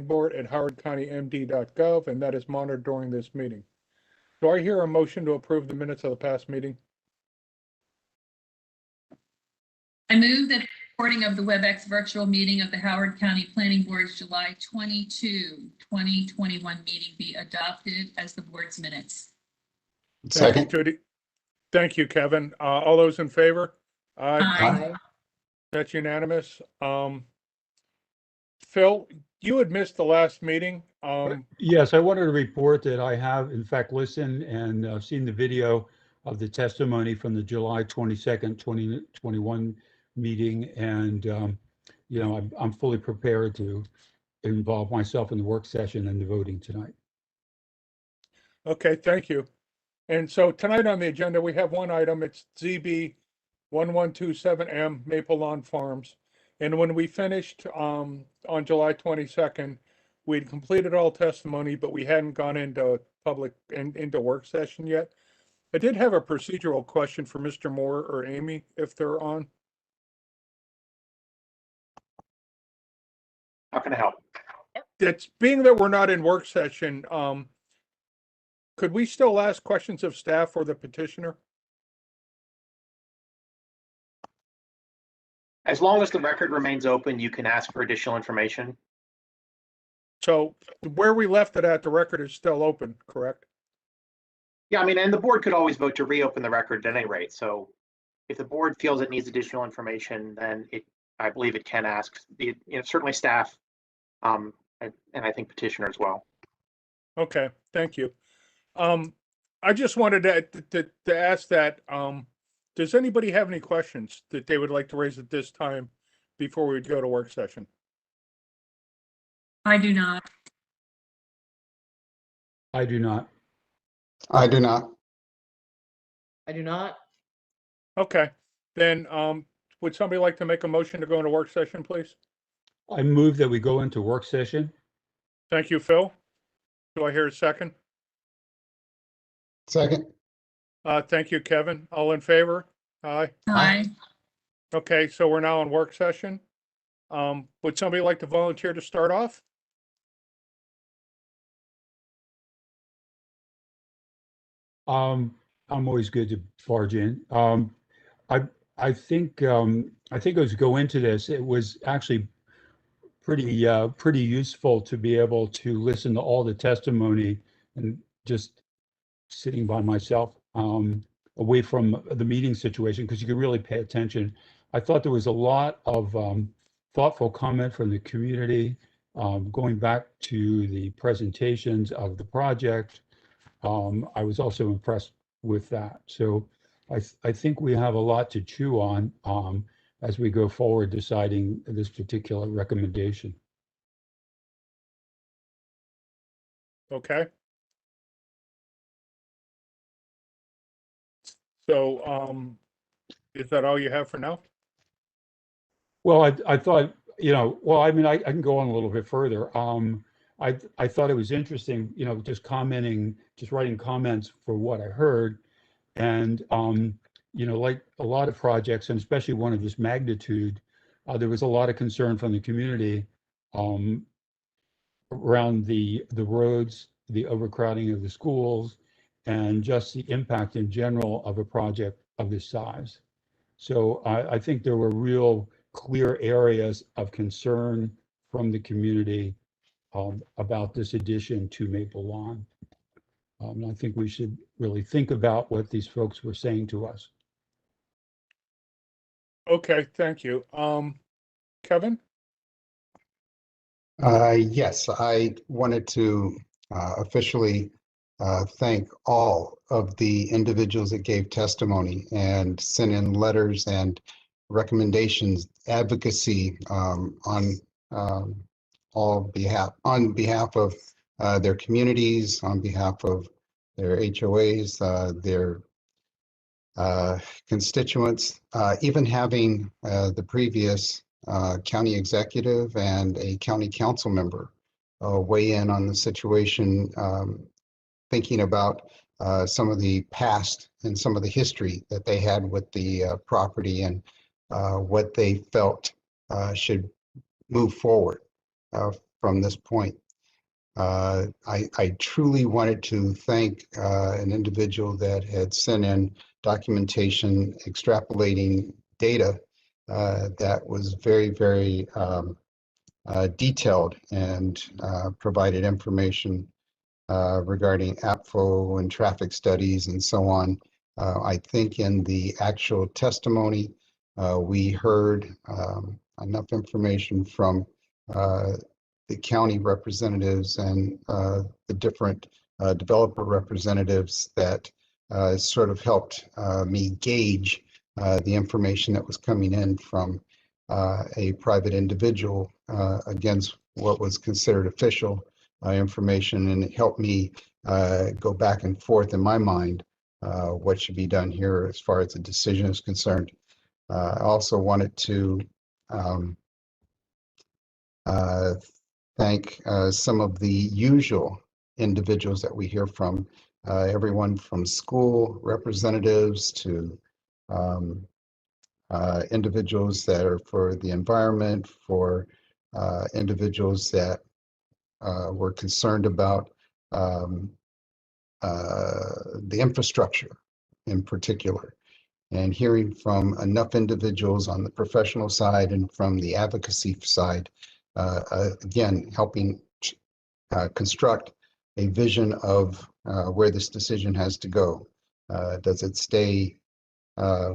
board at howardcountymd.gov, and that is monitored during this meeting. Do I hear a motion to approve the minutes of the past meeting? I move that the recording of the WebEx virtual meeting of the Howard County Planning Board's July 22, 2021 meeting be adopted as the board's minutes. Thank you, Second. Judy. Thank you, Kevin. All those in favor? Aye. That's unanimous. Phil, you had missed the last meeting. Yes, I wanted to report that I have in fact listened and seen the video of the testimony from the July 22nd, 2021 meeting. And, you know, I'm fully prepared to involve myself in the work session and the voting tonight. Okay, thank you. And so tonight on the agenda, we have one item. It's ZB 1127M Maple Lawn Farms. And when we finished on July 22nd, we'd completed all testimony, but we hadn't gone into public and into work session yet. I did have a procedural question for Mr. Moore or Amy, if they're on. How can I help? It's being that we're not in work session, could we still ask questions of staff or the petitioner? As long as the record remains open, you can ask for additional information. So where we left it at, the record is still open, correct? Yeah, I mean, and the board could always vote to reopen the record at any rate. So if the board feels it needs additional information, then I believe it can ask, certainly staff, and I think petitioner as well. Okay, thank you. I just wanted to ask that, does anybody have any questions that they would like to raise at this time before we go to work session? I do not. I do not. I do not. I do not. Okay, then would somebody like to make a motion to go into work session, please? I move that we go into work session. Thank you, Phil. Do I hear a second? Second. Thank you, Kevin. All in favor? Aye. Aye. Okay, so we're now in work session. Would somebody like to volunteer to start off? I'm always good to barge in. I think as we go into this, it was actually pretty useful to be able to listen to all the testimony and just sitting by myself away from the meeting situation, because you could really pay attention. I thought there was a lot of thoughtful comment from the community, going back to the presentations of the project. I was also impressed with that. So I think we have a lot to chew on as we go forward deciding this particular recommendation. Okay. So is that all you have for now? Well, I thought, well, I mean, I can go on a little bit further. I thought it was interesting, just writing comments for what I heard. And, like a lot of projects, and especially one of this magnitude, there was a lot of concern from the community around the roads, the overcrowding of the schools, and just the impact in general of a project of this size. So I think there were real clear areas of concern from the community about this addition to Maple Lawn. I think we should really think about what these folks were saying to us. Okay, thank you. Kevin? Yes, I wanted to officially thank all of the individuals that gave testimony and sent in letters and recommendations, advocacy on behalf of their communities, on behalf of their HOAs, their constituents, even having the previous county executive and a county council member weigh in on the situation, thinking about some of the past and some of the history that they had with the property and what they felt should move forward. from this point. I truly wanted to thank an individual that had sent in documentation extrapolating data that was very, very detailed and provided information regarding APFO and traffic studies and so on. I think in the actual testimony, we heard enough information from the county representatives and the different developer representatives that sort of helped me gauge the information that was coming in from a private individual against what was considered official information, and it helped me go back and forth in my mind what should be done here as far as the decision is concerned. I also wanted to thank some of the usual individuals that we hear from, everyone from school representatives to individuals that are for the environment, for individuals that were concerned about the infrastructure in particular, and hearing from enough individuals on the professional side and from the advocacy side, again, helping construct a vision of where this decision has to go. Does it stay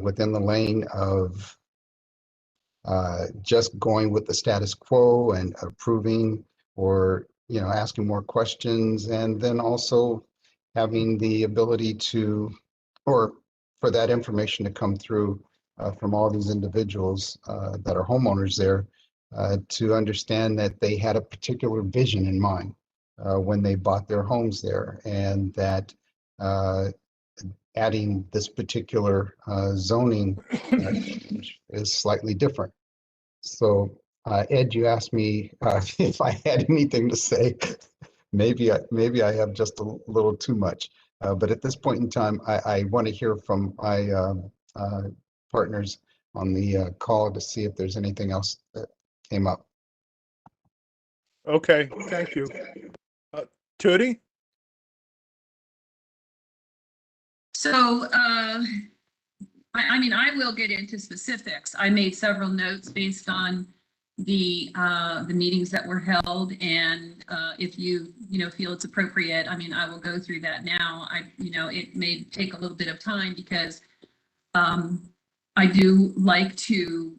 within the lane of just going with the status quo and approving, or asking more questions, and then also having the ability to, or for that information to come through from all these individuals that are homeowners there, to understand that they had a particular vision in mind when they bought their homes there, and that adding this particular zoning is slightly different. So, Ed, you asked me if I had anything to say. Maybe I have just a little too much. But at this point in time, I want to hear from my partners on the call to see if there's anything else that came up. Okay, thank you. Tootie? So, I mean, I will get into specifics. I made several notes based on the meetings that were held, and if you feel it's appropriate, I mean, I will go through that now. It may take a little bit of time because I do like to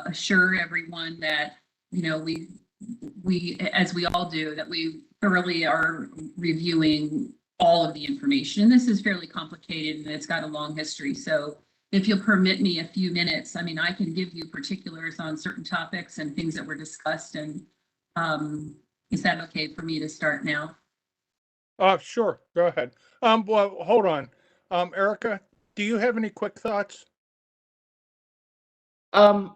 assure everyone that we as we all do, that we thoroughly are reviewing all of the information. This is fairly complicated and it's got a long history, so if you'll permit me a few minutes, I mean, I can give you particulars on certain topics and things that were discussed. And is that okay for me to start now? Sure, go ahead. Well, hold on. Erica, do you have any quick thoughts? I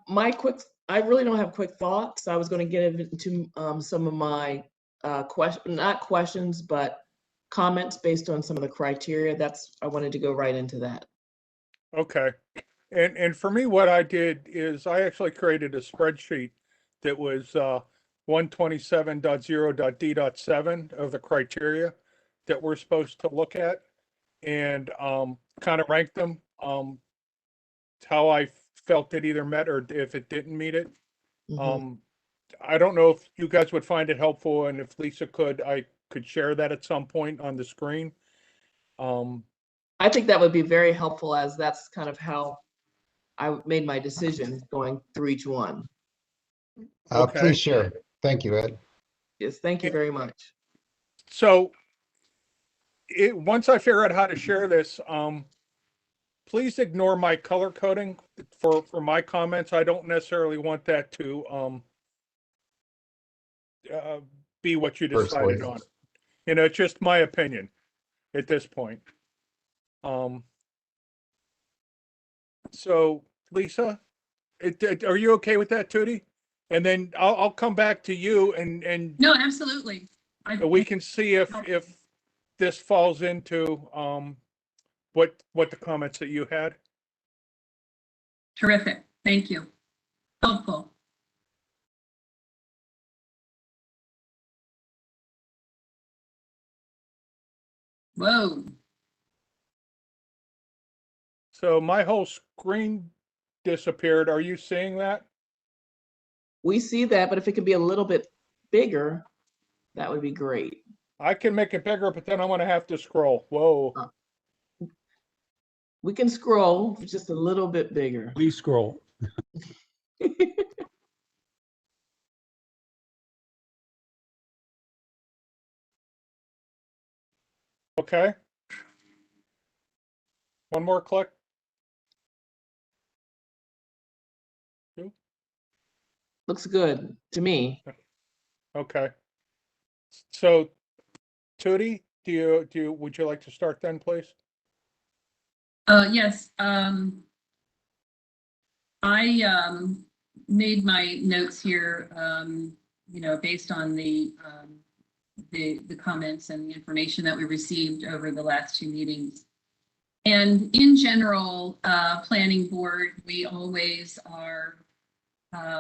really don't have quick thoughts. I was going to get into some of my not questions, but comments based on some of the criteria. I wanted to go right into that. Okay. And for me, what I did is I actually created a spreadsheet that was 127.0.d.7 of the criteria that we're supposed to look at, and kind of ranked them how I felt it either met or if it didn't meet it. I don't know if you guys would find it helpful, and if Lisa could, I could share that at some point on the screen. I think that would be very helpful, as that's kind of how I made my decision going through each one. Okay. Please share. Thank you, Ed. Yes, thank you very much. So once I figure out how to share this, please ignore my color coding for my comments. I don't necessarily want that to be what you decided on. It's just my opinion at this point. So Lisa, are you okay with that, Tootie? And then I'll come back to you and No, absolutely. we can see if this falls into what the comments that you had. Terrific. Thank you. Helpful. Whoa. So my whole screen disappeared. Are you seeing that? We see that, but if it could be a little bit bigger, that would be great. I can make it bigger, but then I'm gonna have to scroll. Whoa. We can scroll just a little bit bigger. Please scroll. Okay. One more click. Looks good to me. Okay. So, Tootie, would you like to start then, please? Yes, I made my notes here, based on the comments and the information that we received over the last two meetings. And in general, planning board, we always are,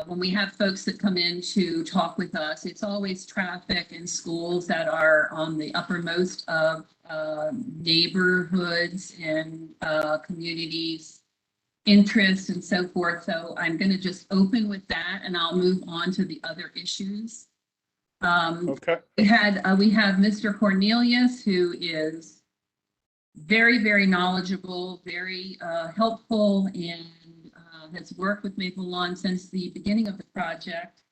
when we have folks that come in to talk with us, it's always traffic and schools that are on the uppermost of neighborhoods and communities' interests and so forth. So I'm going to just open with that and I'll move on to the other issues. Okay. We have Mr. Cornelius, who is very, very knowledgeable, very helpful, and has worked with Maple Lawn since the beginning of the project,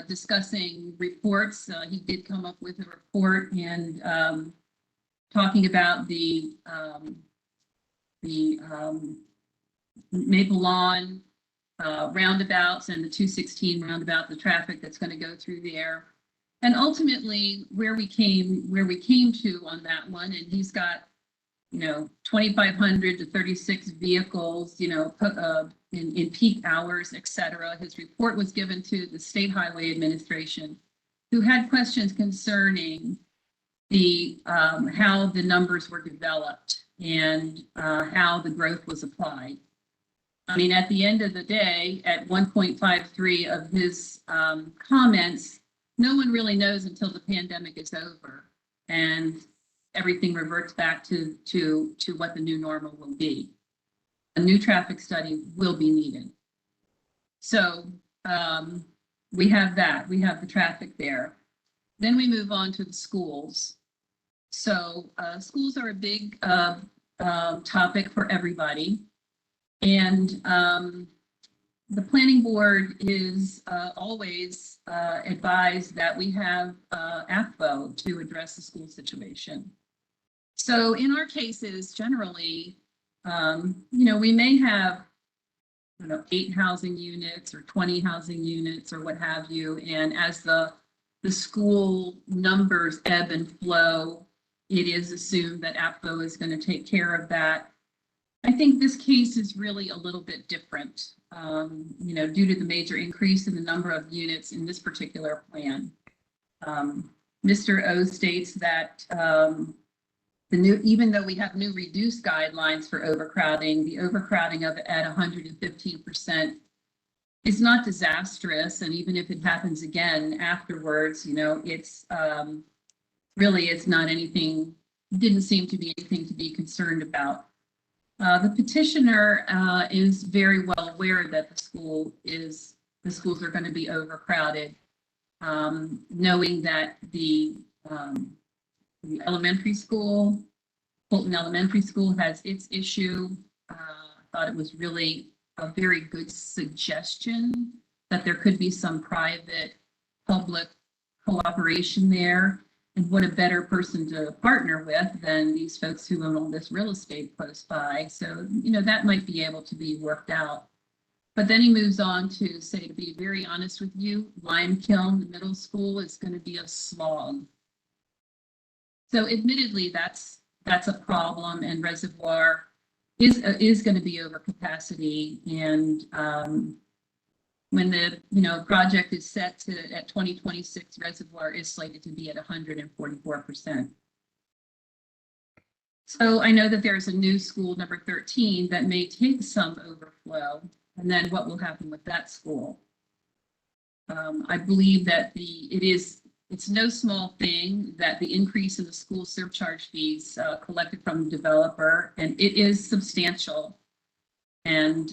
discussing reports. He did come up with a report and talking about the Maple Lawn roundabouts and the 216 roundabout, the traffic that's going to go through there. And ultimately where we came to on that one, and he's got, 2,500 to 36 vehicles, in peak hours, et cetera. His report was given to the State Highway Administration, who had questions concerning the how the numbers were developed and how the growth was applied. I mean, at the end of the day, at 1.53 of his comments, no one really knows until the pandemic is over and everything reverts back to what the new normal will be. A new traffic study will be needed. So we have that. We have the traffic there. Then we move on to the schools. So schools are a big topic for everybody. And the planning board is always advised that we have AFBO to address the school situation. So in our cases, generally, we may have 8 housing units or 20 housing units or what have you. And as the school numbers ebb and flow, it is assumed that AFBO is going to take care of that. I think this case is really a little bit different, due to the major increase in the number of units in this particular plan. Mr. O states that even though we have new reduced guidelines for overcrowding, the overcrowding of it at 115% is not disastrous. And even if it happens again afterwards, it's really, it's not anything, didn't seem to be anything to be concerned about. The petitioner is very well aware that the schools are going to be overcrowded, knowing that the elementary school, Fulton Elementary School, has its issue. I thought it was really a very good suggestion that there could be some private public cooperation there. And what a better person to partner with than these folks who own all this real estate close by. So, that might be able to be worked out. But then he moves on to say, to be very honest with you, Lime Kiln, the middle school, is going to be a slog. So admittedly, that's a problem, and Reservoir is going to be over capacity. And when the project is set to at 2026, Reservoir is slated to be at 144%. So I know that there's a new school, number 13, that may take some overflow. And then what will happen with that school? I believe that it is It's no small thing that the increase in the school surcharge fees collected from the developer, and it is substantial. And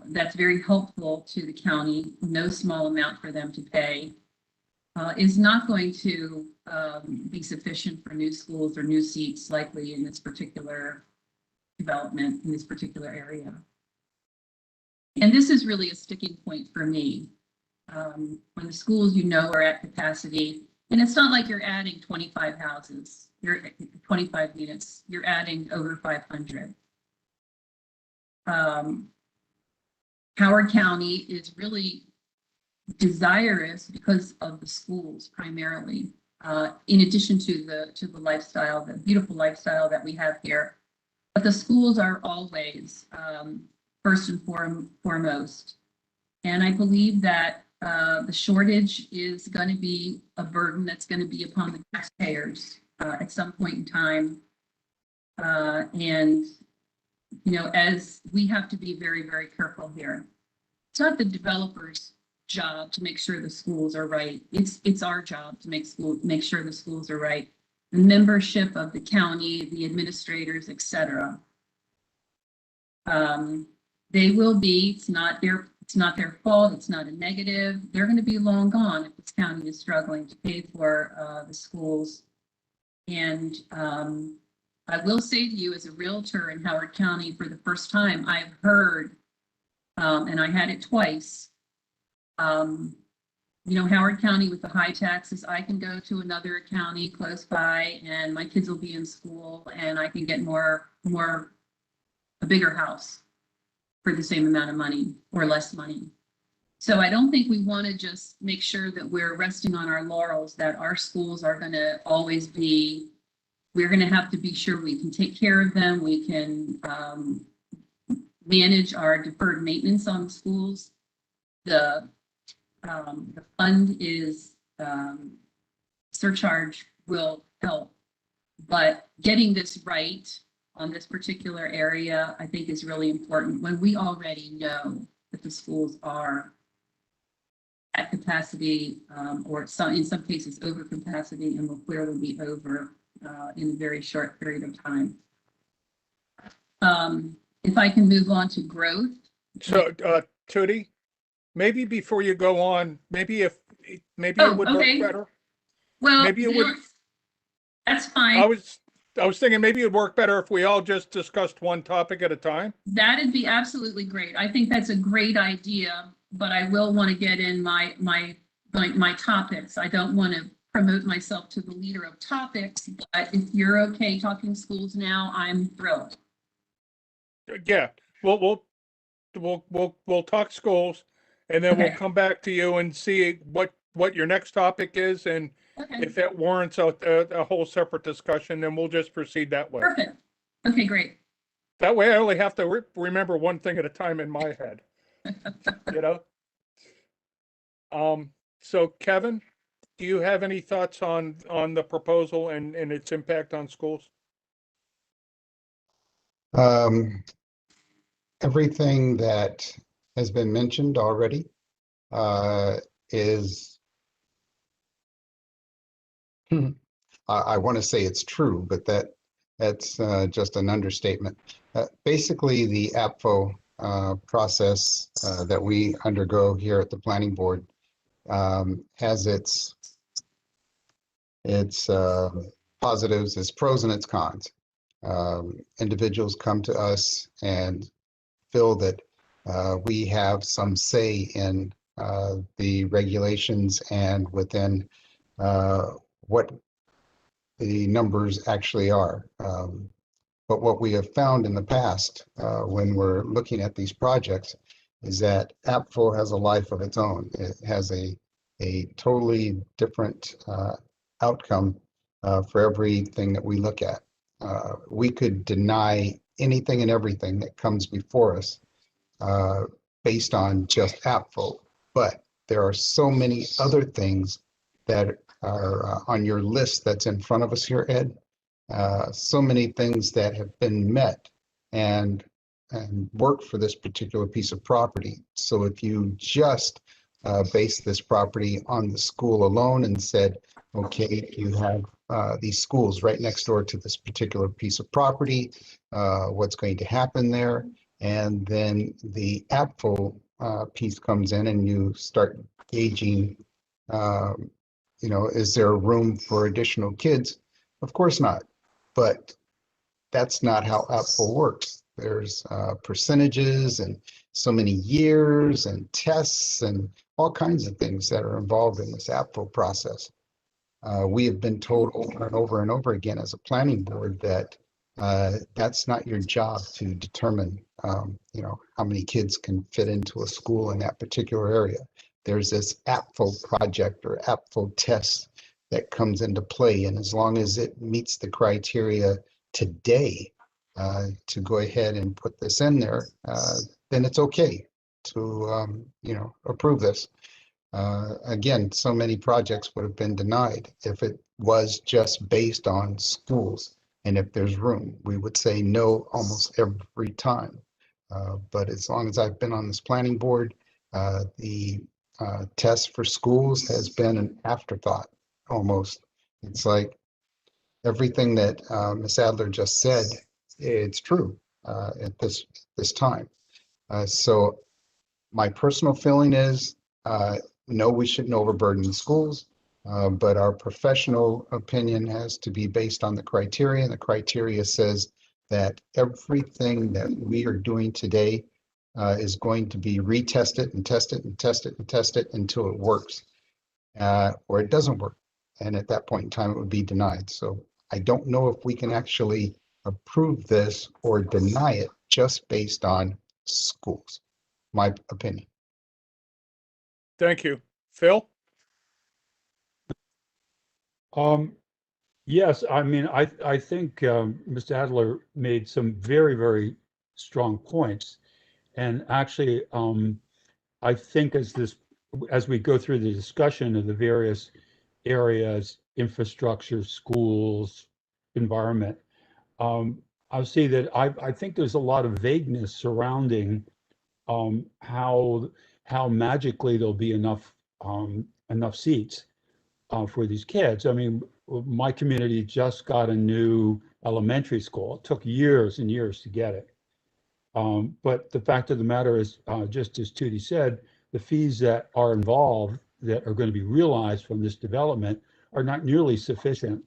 that's very helpful to the county, no small amount for them to pay, is not going to be sufficient for new schools or new seats likely in this particular development, in this particular area. And this is really a sticking point for me. When the schools, are at capacity, and it's not like you're adding 25 houses, you're 25 units, you're adding over 500. Howard County is really desirous because of the schools primarily, in addition to the lifestyle, the beautiful lifestyle that we have here. But the schools are always first and foremost. And I believe that the shortage is going to be a burden that's going to be upon the taxpayers at some point in time. And, as we have to be very, very careful here. It's not the developer's job to make sure the schools are right. It's our job to make sure the schools are right. The membership of the county, the administrators, etc. They will be. It's not their fault. It's not a negative. They're going to be long gone if this county is struggling to pay for the schools. And I will say to you, as a realtor in Howard County, for the first time, I've heard, and I had it twice. Howard County with the high taxes, I can go to another county close by, and my kids will be in school, and I can get a bigger house for the same amount of money or less money. So I don't think we want to just make sure that we're resting on our laurels, that our schools are going to always be, we're going to have to be sure we can take care of them. We can manage our deferred maintenance on the schools. The fund is, surcharge will help, but getting this right on this particular area, I think is really important when we already know that the schools are at capacity, or in some cases over capacity, and will clearly be over in a very short period of time. If I can move on to growth. So, Tootie, maybe before you go on, maybe it would work better. Well, maybe it would. That's fine. I was thinking maybe it'd work better if we all just discussed one topic at a time. That'd be absolutely great. I think that's a great idea, but I will want to get in my topics. I don't want to promote myself to the leader of topics, but if you're okay talking schools now, I'm thrilled. Yeah, we'll talk schools, and then we'll come back to you and see what your next topic is, and if it warrants a whole separate discussion, then we'll just proceed that way. Perfect. Okay, great. That way, I only have to remember one thing at a time in my head. So Kevin, do you have any thoughts on the proposal and its impact on schools? Everything that has been mentioned already is, I want to say it's true, but that's just an understatement. Basically, the APFO process that we undergo here at the Planning Board has its positives, its pros, and its cons. Individuals come to us and feel that we have some say in the regulations and within what the numbers actually are. But what we have found in the past when we're looking at these projects is that APFO has a life of its own. It has a totally different outcome for everything that we look at. We could deny anything and everything that comes before us based on just APFO, but there are so many other things that are on your list that's in front of us here, Ed. So many things that have been met and worked for this particular piece of property. So if you just based this property on the school alone and said, okay, you have these schools right next door to this particular piece of property, what's going to happen there? And then the APFO piece comes in and you start gauging, is there room for additional kids? Of course not, but that's not how APFO works. There's percentages and so many years and tests and all kinds of things that are involved in this APFO process. We have been told over and over and over again as a planning board that that's not your job to determine, how many kids can fit into a school in that particular area. There's this APFO project or APFO test that comes into play, and as long as it meets the criteria today to go ahead and put this in there, then it's okay to, approve this. Again, so many projects would have been denied if it was just based on schools. And if there's room, we would say no almost every time. But as long as I've been on this planning board, the test for schools has been an afterthought almost. It's like everything that Ms. Adler just said, it's true at this time. So my personal feeling is no, we shouldn't overburden schools, but our professional opinion has to be based on the criteria. And the criteria says that everything that we are doing today is going to be retested and tested and tested and tested until it works or it doesn't work. And at that point in time, it would be denied. So I don't know if we can actually approve this or deny it just based on schools, my opinion. Thank you. Phil? Yes, I mean, I think Mr. Adler made some very, very strong points. And actually, I think as we go through the discussion of the various areas, infrastructure, schools, environment, I'll see that I think there's a lot of vagueness surrounding how magically there'll be enough seats for these kids. I mean, my community just got a new elementary school. It took years and years to get it. But the fact of the matter is, just as Tootie said, the fees that are involved that are going to be realized from this development are not nearly sufficient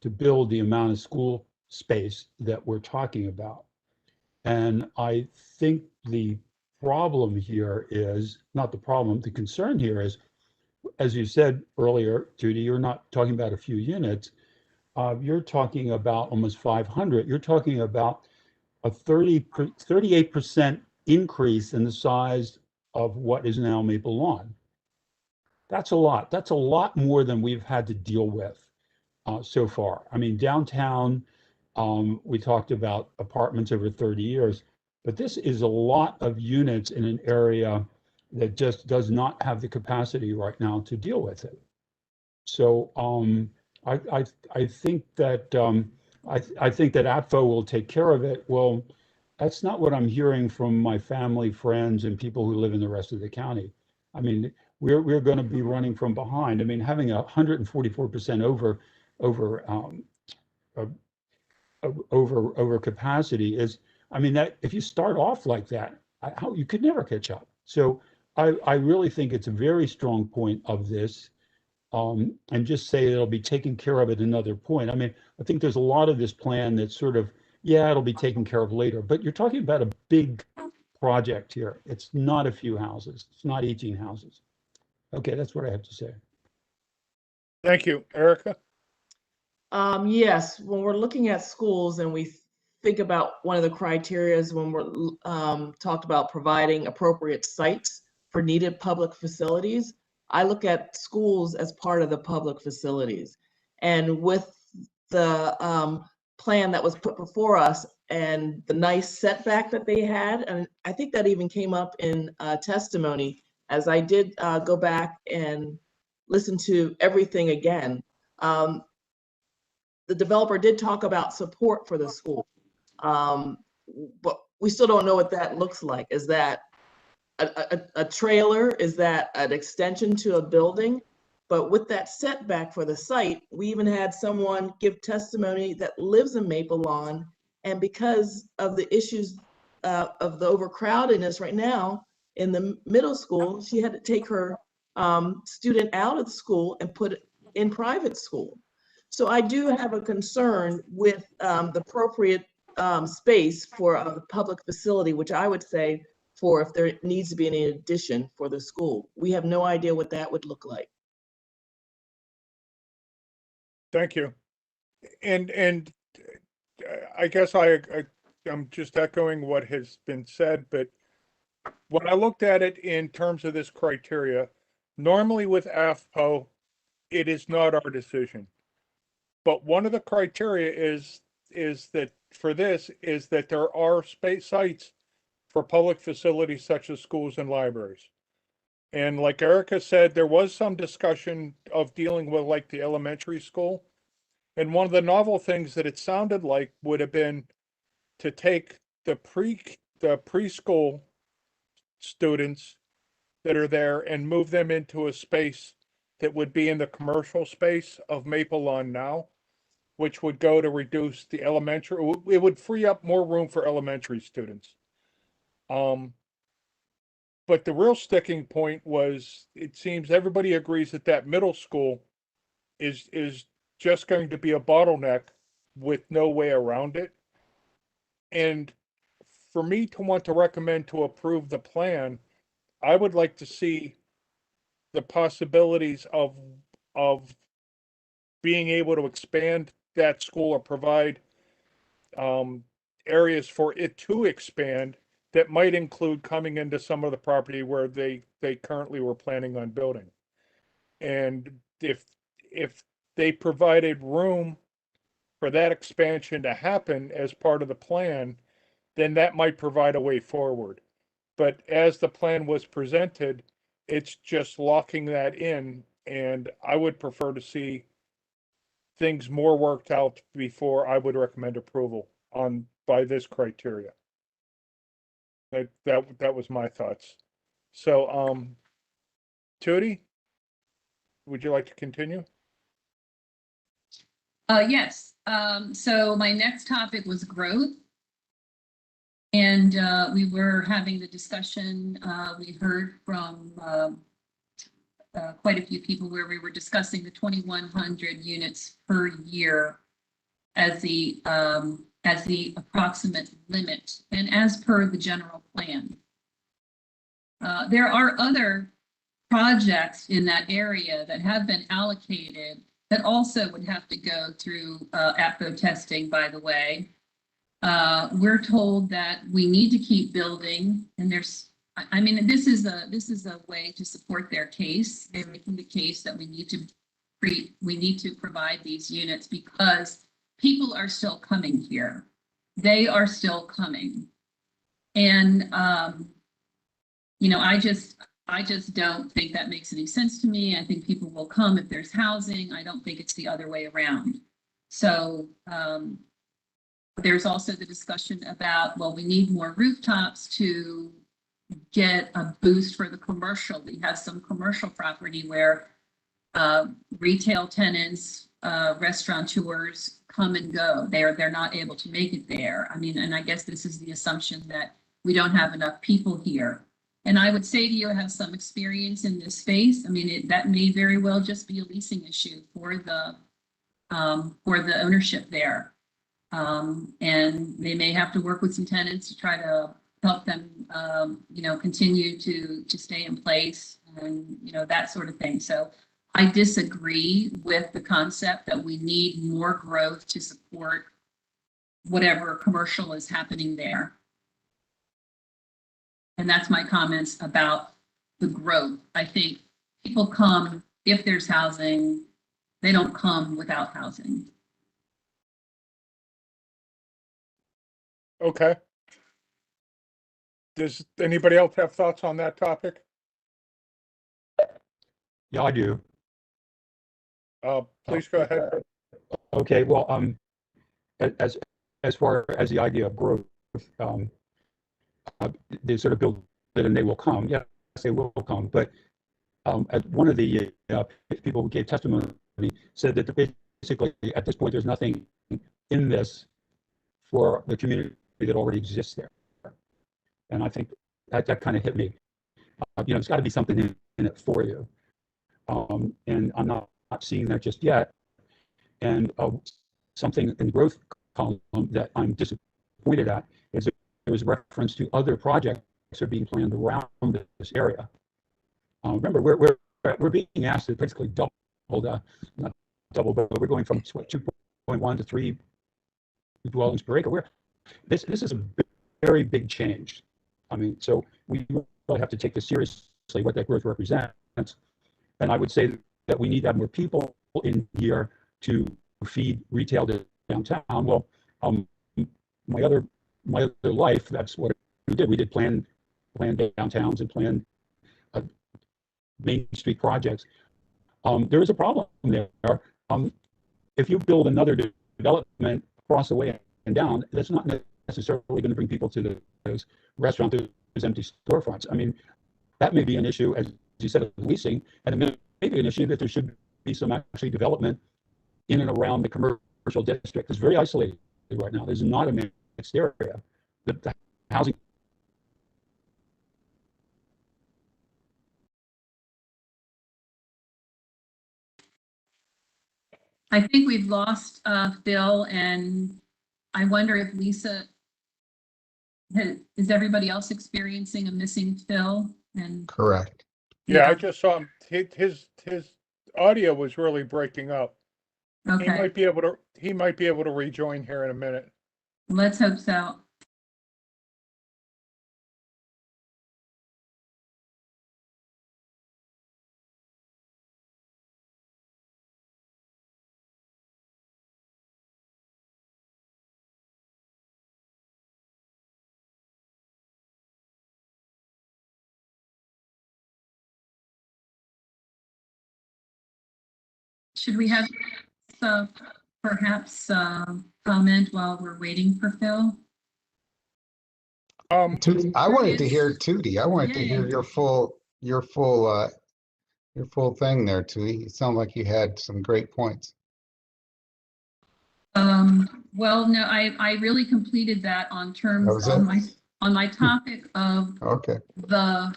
to build the amount of school space that we're talking about. And I think the problem here is, not the problem, the concern here is, as you said earlier, Judy, you're not talking about a few units. You're talking about almost 500. You're talking about a 38% increase in the size of what is now Maple Lawn. That's a lot. That's a lot more than we've had to deal with so far. I mean, downtown, we talked about apartments over 30 years, but this is a lot of units in an area that just does not have the capacity right now to deal with it. So I think that I think that APFO will take care of it. Well, that's not what I'm hearing from my family, friends, and people who live in the rest of the county. I mean, we're going to be running from behind. I mean, having 144% over capacity is, I mean, that if you start off like that, you could never catch up. So I really think it's a very strong point of this, and just say it'll be taken care of at another point. I mean, I think there's a lot of this plan that's sort of, yeah, it'll be taken care of later, but you're talking about a big project here. It's not a few houses. It's not 18 houses. Okay, that's what I have to say. Thank you. Erica? Yes, when we're looking at schools and we think about one of the criterias when we're talked about providing appropriate sites for needed public facilities, I look at schools as part of the public facilities. And with the plan that was put before us and the nice setback that they had, and I think that even came up in testimony as I did go back and listen to everything again. The developer did talk about support for the school, but we still don't know what that looks like. Is that a trailer? Is that an extension to a building? But with that setback for the site, we even had someone give testimony that lives in Maple Lawn. And because of the issues of the overcrowdedness right now in the middle school, she had to take her student out of the school and put it in private school. So I do have a concern with the appropriate space for a public facility, which I would say for if there needs to be any addition for the school. We have no idea what that would look like. Thank you. And I guess I'm just echoing what has been said, but when I looked at it in terms of this criteria, normally with AFPO, it is not our decision. But one of the criteria is that for this is that there are space sites for public facilities such as schools and libraries. And like Erica said, there was some discussion of dealing with like the elementary school. And one of the novel things that it sounded like would have been to take the preschool students that are there and move them into a space that would be in the commercial space of Maple Lawn now, which would go to reduce the elementary. It would free up more room for elementary students. But the real sticking point was, it seems everybody agrees that that middle school is just going to be a bottleneck with no way around it. And for me to want to recommend to approve the plan, I would like to see the possibilities of being able to expand that school or provide areas for it to expand that might include coming into some of the property where they currently were planning on building. And if they provided room for that expansion to happen as part of the plan, then that might provide a way forward. But as the plan was presented, it's just locking that in, and I would prefer to see things more worked out before I would recommend approval by this criteria. That was my thoughts. So, Tootie, would you like to continue? Yes. So my next topic was growth. And we were having the discussion, we heard from quite a few people where we were discussing the 2,100 units per year as the approximate limit and as per the general plan. There are other projects in that area that have been allocated that also would have to go through APO testing, by the way. We're told that we need to keep building, and this is a way to support their case. They're making the case that we need to provide these units because people are still coming here. They are still coming. And, I just don't think that makes any sense to me. I think people will come if there's housing. I don't think it's the other way around. So, there's also the discussion about, well, we need more rooftops to get a boost for the commercial. We have some commercial property where retail tenants, restaurateurs come and go. They're not able to make it there. I mean, and I guess this is the assumption that we don't have enough people here. And I would say to you, I have some experience in this space. I mean, that may very well just be a leasing issue for the ownership there. And they may have to work with some tenants to try to help them, continue to stay in place and, that sort of thing. So I disagree with the concept that we need more growth to support whatever commercial is happening there. And that's my comments about the growth. I think people come if there's housing. They don't come without housing. Okay. Does anybody else have thoughts on that topic? Yeah, I do. Please go ahead. Okay, well, as far as the idea of growth, they sort of build and they will come. Yes, they will come. But one of the people who gave testimony said that basically at this point there's nothing in this for the community that already exists there. And I think that kind of hit me. There's got to be something in it for you. And I'm not seeing that just yet. And something in the growth column that I'm disappointed at is there was reference to other projects that are being planned around this area. Remember, we're being asked to basically double not double, but we're going from 2.1 to 3 dwellings per acre. This is a very big change. I mean, so we really have to take this seriously, what that growth represents. And I would say that we need to have more people in here to feed retail downtown. Well, my other life, that's what we did. We did planned downtowns and planned Main Street projects. There is a problem there. If you build another development across the way and down, that's not necessarily going to bring people to those restaurants, those empty storefronts. I mean, that may be an issue, as you said, of leasing, and it may be an issue that there should be some actually development in and around the commercial district. It's very isolated right now. There's not a mixed area. The housing. I think we've lost Phil, and I wonder if Lisa, is everybody else experiencing a missing Phil? And Correct. Yeah, I just saw him. His audio was really breaking up. He okay, might be able to rejoin here in a minute. let's hope so. Should we have perhaps comment while we're waiting for Phil? I wanted to hear Tootie. I wanted to hear Yay. your full thing there, Tootie. It sounded like you had some great points. Well, no, I really completed that on terms That was on it? my topic of Okay. the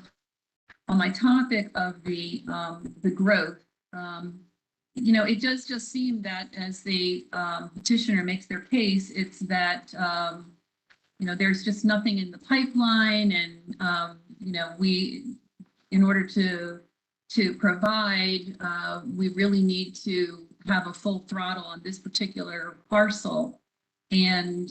growth. It does just seem that as the petitioner makes their case, it's that there's just nothing in the pipeline, and we, in order to provide, we really need to have a full throttle on this particular parcel. And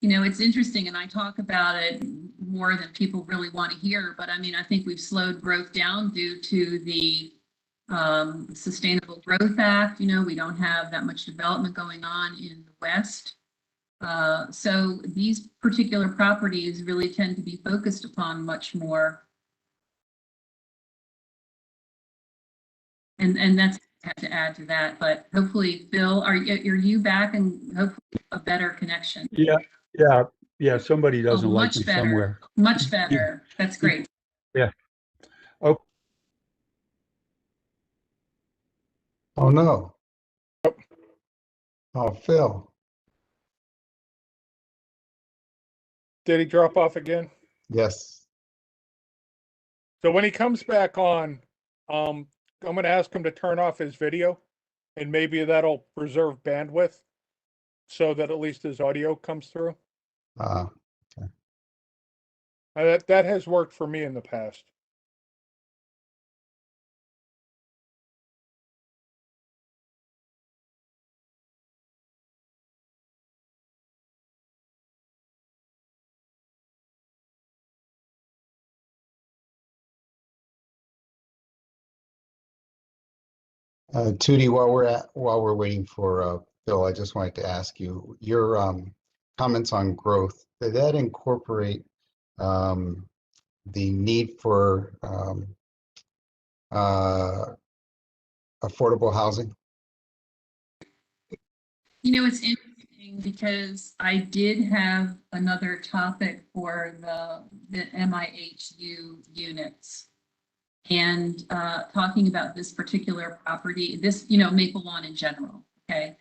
it's interesting, and I talk about it more than people really want to hear, but I mean, I think we've slowed growth down due to the Sustainable Growth Act. We don't have that much development going on in the West. So these particular properties really tend to be focused upon much more. And that's I have to add to that, but hopefully, Bill, are you back, and hopefully a better connection? Yeah. Somebody doesn't like much me better, somewhere. much better. That's great. Yeah. Oh, Oh no. Oh, Phil. Did he drop off again? Yes. So when he comes back on, I'm going to ask him to turn off his video, and maybe that'll preserve bandwidth so that at least his audio comes through. Okay. That has worked for me in the past. Tootie, while we're waiting for Phil, I just wanted to ask you your comments on growth. Did that incorporate the need for affordable housing? It's interesting. because I did have another topic for the MIHU units. And talking about this particular property, this, Maple Lawn in general, okay?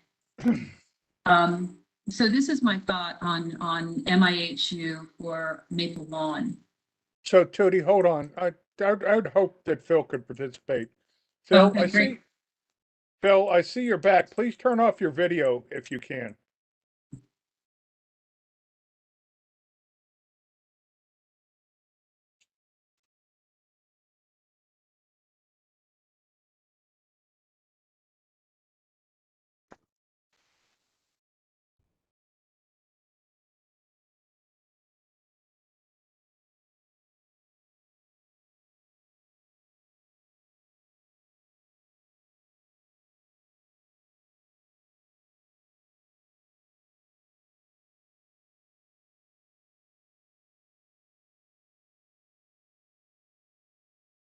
So this is my thought on MIHU for Maple Lawn. So Tootie, hold on. I would hope that Phil could participate. Phil, Okay, great. Phil, I see your back. Please turn off your video if you can.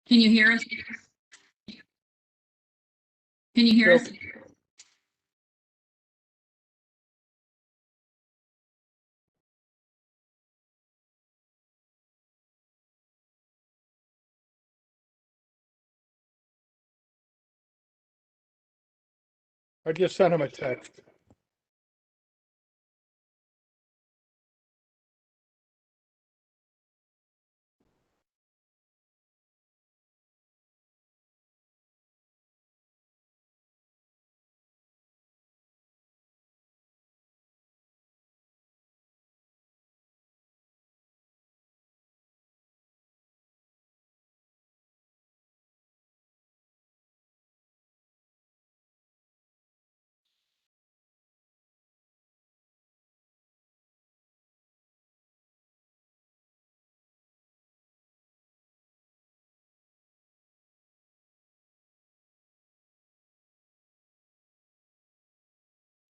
Can you hear us? Can you hear us? I just sent him a text.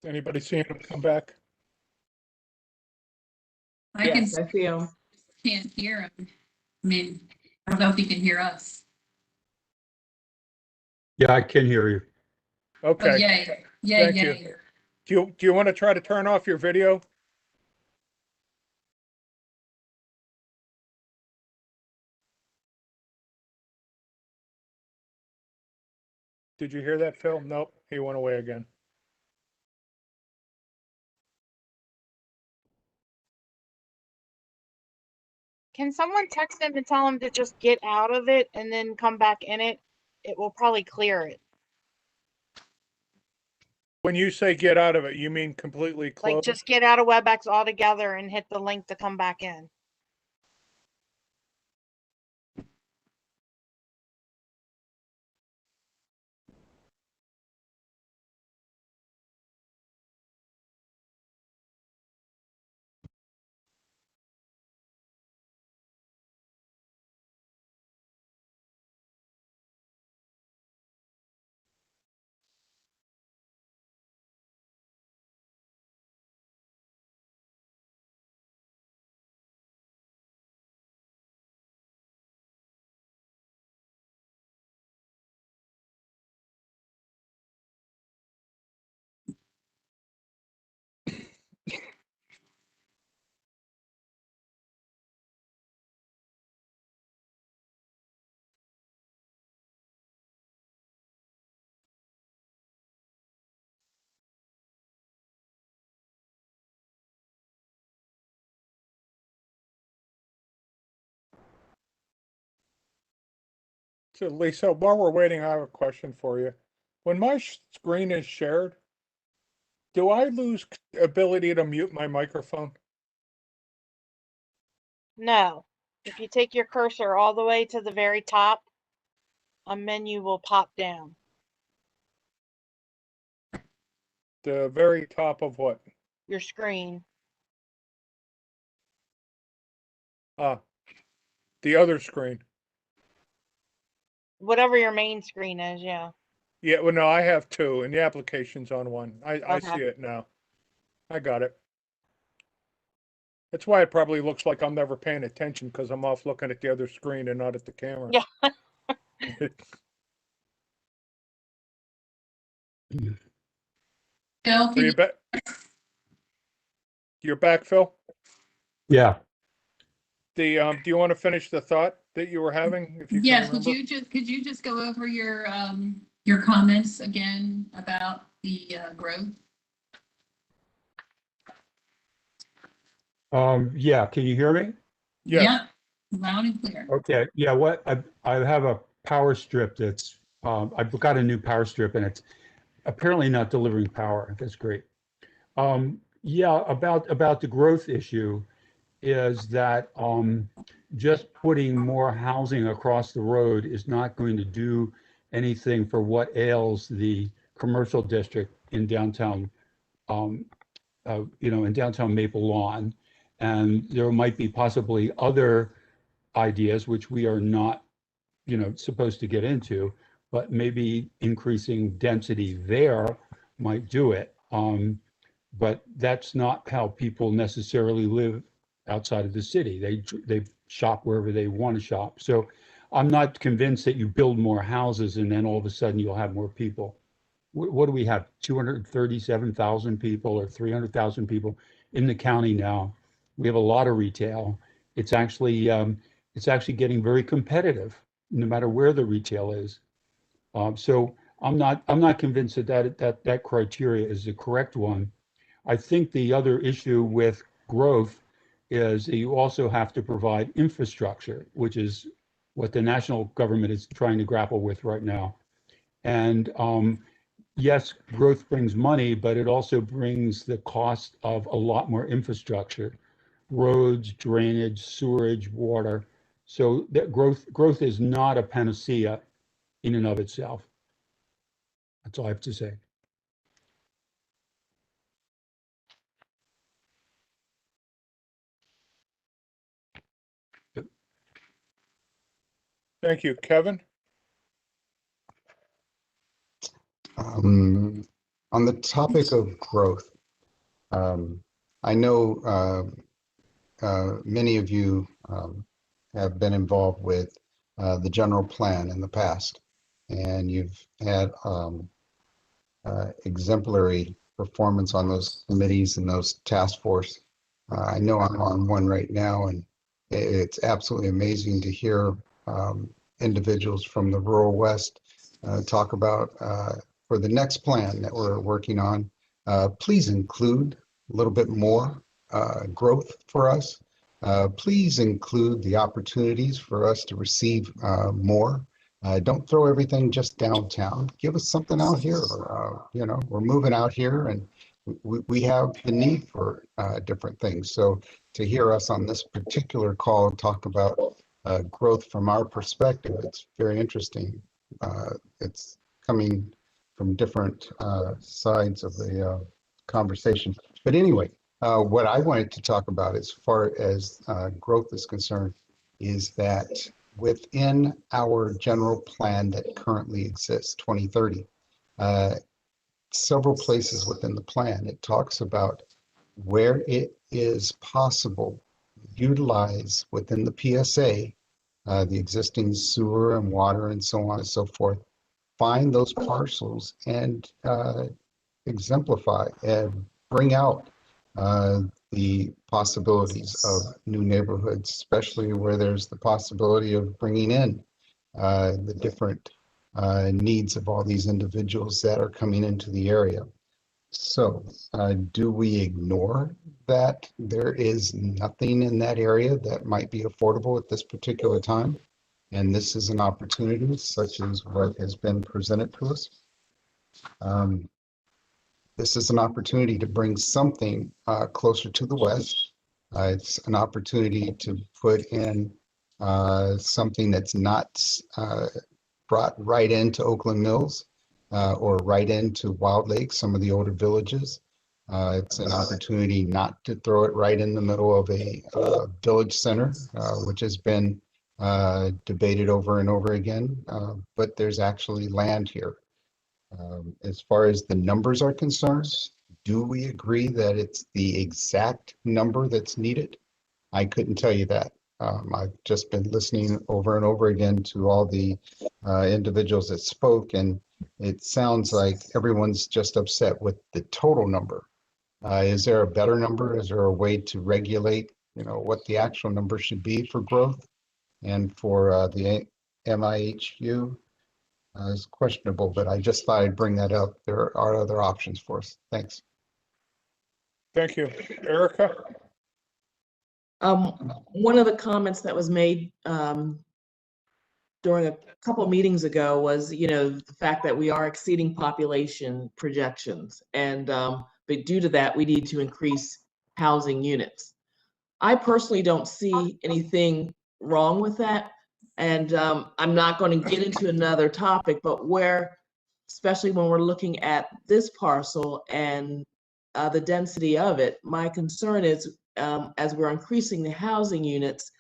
Anybody seeing him come back? I Yes, I see him. can't hear him. I mean, I don't know if he can hear us. Yeah, I can hear you. Oh, Okay. yay, yay, Thank you. yay. Do you want to try to turn off your video? Did you hear that, Phil? Nope, he went away again. Can someone text him and tell him to just get out of it and then come back in it? It will probably clear it. When you say get out of it, you mean completely Like close? just get out of WebEx altogether and hit the link to come back in. So Lisa, while we're waiting, I have a question for you. When my screen is shared, do I lose ability to mute my microphone? No. If you take your cursor all the way to the very top, a menu will pop down. The very top of what? Your screen. Ah, the other screen. Whatever your main screen is, yeah. Yeah, well, no, I have two, and the application's on one. I Okay. see it now. I got it. That's why it probably looks like I'm never paying attention, because I'm off looking at the other screen and not at the camera. Yeah. Phil, Are you back? You're back, Phil? Yeah. Do you want to finish the thought that you were having? If you can Yes, remember? could you just go over your comments again about the growth? Yeah, can you hear me? Yes. Yep, loud and clear. Okay, yeah, I have a power strip that's, I've got a new power strip and it's apparently not delivering power. That's great. Yeah, about the growth issue is that just putting more housing across the road is not going to do anything for what ails the commercial district in downtown, in downtown Maple Lawn. And there might be possibly other ideas which we are not, supposed to get into, but maybe increasing density there might do it. But that's not how people necessarily live outside of the city. They shop wherever they want to shop. So I'm not convinced that you build more houses and then all of a sudden you'll have more people. What do we have? 237,000 people or 300,000 people in the county now. We have a lot of retail. It's actually getting very competitive, no matter where the retail is. So I'm not convinced that criteria is the correct one. I think the other issue with growth is that you also have to provide infrastructure, which is what the national government is trying to grapple with right now. And yes, growth brings money, but it also brings the cost of a lot more infrastructure, roads, drainage, sewerage, water. So that growth is not a panacea in and of itself. That's all I have to say. Thank you. Kevin? On the topic of growth, I know many of you have been involved with the general plan in the past, and you've had exemplary performance on those committees and those task force. I know I'm on one right now, and it's absolutely amazing to hear individuals from the rural West talk about for the next plan that we're working on. Please include a little bit more growth for us. Please include the opportunities for us to receive more. Don't throw everything just downtown. Give us something out here. We're moving out here and we have the need for different things. So to hear us on this particular call talk about growth from our perspective, it's very interesting. It's coming from different sides of the conversation. But anyway, what I wanted to talk about as far as growth is concerned is that within our general plan that currently exists, 2030, several places within the plan, it talks about where it is possible, utilize within the PSA, the existing sewer and water and so on and so forth, find those parcels and exemplify and bring out the possibilities of new neighborhoods, especially where there's the possibility of bringing in the different needs of all these individuals that are coming into the area. So do we ignore that there is nothing in that area that might be affordable at this particular time? And this is an opportunity such as what has been presented to us. This is an opportunity to bring something closer to the west. It's an opportunity to put in something that's not brought right into Oakland Mills or right into Wild Lake, some of the older villages. It's an opportunity not to throw it right in the middle of a village center, which has been debated over and over again, but there's actually land here. As far as the numbers are concerned, do we agree that it's the exact number that's needed? I couldn't tell you that. I've just been listening over and over again to all the individuals that spoke, and it sounds like everyone's just upset with the total number. Is there a better number? Is there a way to regulate, what the actual number should be for growth? And for the MIHU is questionable, but I just thought I'd bring that up. There are other options for us. Thanks. Thank you. Erica? One of the comments that was made during a couple of meetings ago was, the fact that we are exceeding population projections. And but due to that, we need to increase housing units. I personally don't see anything wrong with that. And I'm not going to get into another topic, but especially when we're looking at this parcel and the density of it, my concern is as we're increasing the housing units,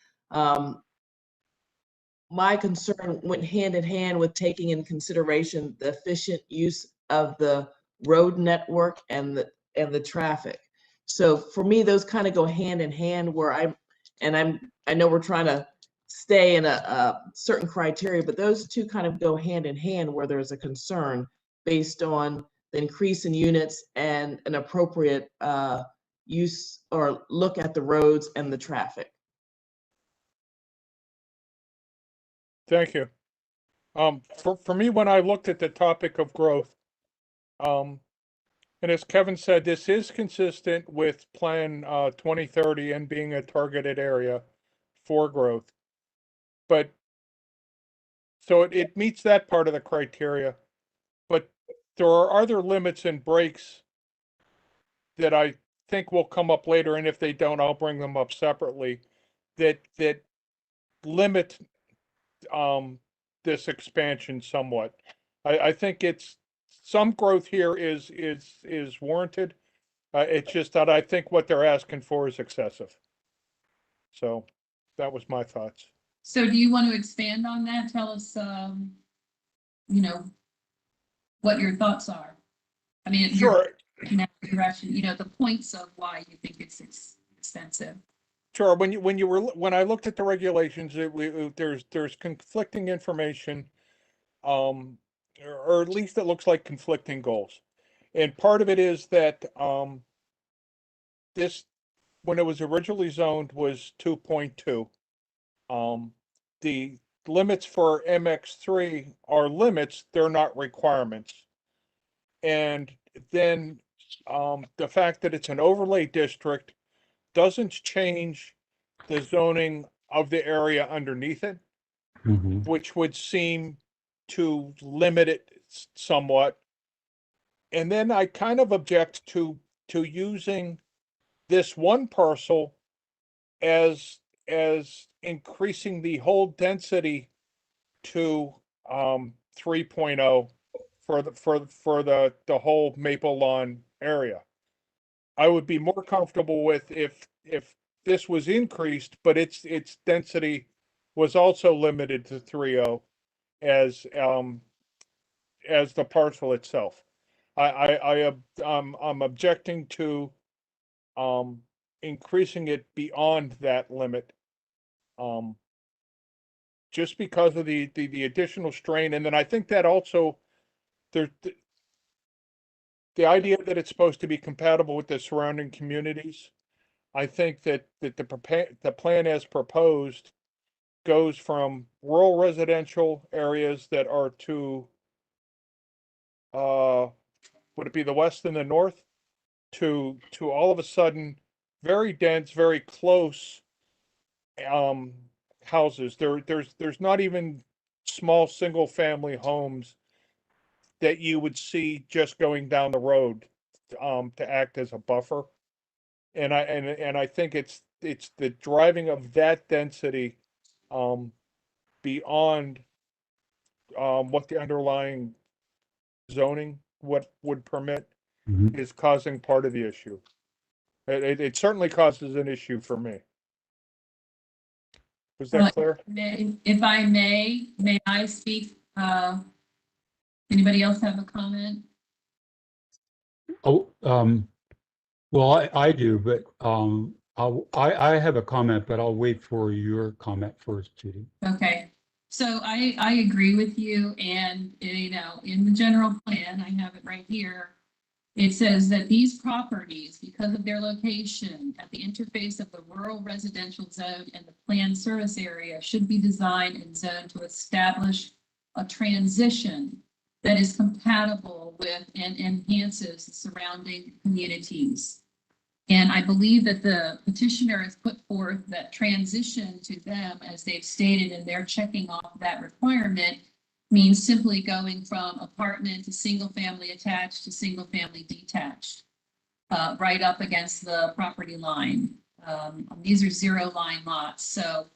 my concern went hand in hand with taking in consideration the efficient use of the road network and the traffic. So for me, those kind of go hand in hand where I know we're trying to stay in a certain criteria, but those two kind of go hand in hand where there's a concern based on the increase in units and an appropriate use or look at the roads and the traffic. Thank you. For me, when I looked at the topic of growth, and as Kevin said, this is consistent with Plan 2030 and being a targeted area for growth. But so it meets that part of the criteria, but there are other limits and breaks that I think will come up later, and if they don't, I'll bring them up separately, that limit this expansion somewhat. I think some growth here is warranted. It's just that I think what they're asking for is excessive. So that was my thoughts. So do you want to expand on that? Tell us, what your thoughts are. I mean, Sure. in that direction, the points of why you think it's expensive. Sure. When I looked at the regulations, there's conflicting information, or at least it looks like conflicting goals. And part of it is that this, when it was originally zoned, was 2.2. The limits for MX3 are limits; they're not requirements. And then the fact that it's an overlay district doesn't change the zoning of the area underneath it, which would seem to limit it somewhat. And then I kind of object to using this one parcel as increasing the whole density to 3.0 for the whole Maple Lawn area. I would be more comfortable with if this was increased, but its density was also limited to 3.0 as the parcel itself. I'm objecting to increasing it beyond that limit, just because of the additional strain. And then I think that also the idea that it's supposed to be compatible with the surrounding communities. I think that the plan as proposed goes from rural residential areas that are to would it be the west and the north, to all of a sudden very dense, very close houses. There's not even small single family homes that you would see just going down the road to act as a buffer. And I think it's the driving of that density beyond what the underlying zoning what would permit is causing part of the issue. It certainly causes an issue for me. Was that clear? If I may I speak? Anybody else have a comment? Oh, well, I do, but I have a comment, but I'll wait for your comment first, Judy. Okay, so I agree with you, and in the general plan, I have it right here. It says that these properties, because of their location at the interface of the rural residential zone and the planned service area, should be designed and zoned to establish a transition that is compatible with and enhances the surrounding communities. And I believe that the petitioner has put forth that transition to them, as they've stated, and they're checking off that requirement, means simply going from apartment to single family attached to single family detached, right up against the property line. These are 0 line lots. So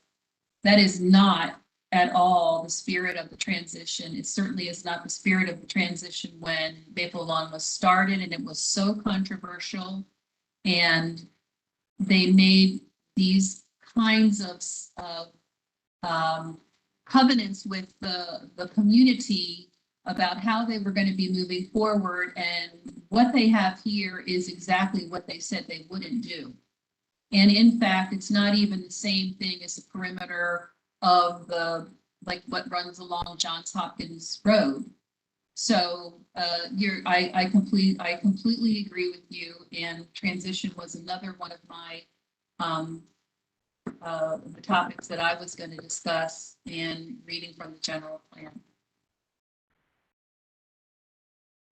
that is not at all the spirit of the transition. It certainly is not the spirit of the transition when Maple Lawn was started, and it was so controversial. And they made these kinds of covenants with the community about how they were going to be moving forward. And what they have here is exactly what they said they wouldn't do. And in fact, it's not even the same thing as the perimeter of like what runs along Johns Hopkins Road. So I completely agree with you. And transition was another one of my the topics that I was going to discuss in reading from the general plan.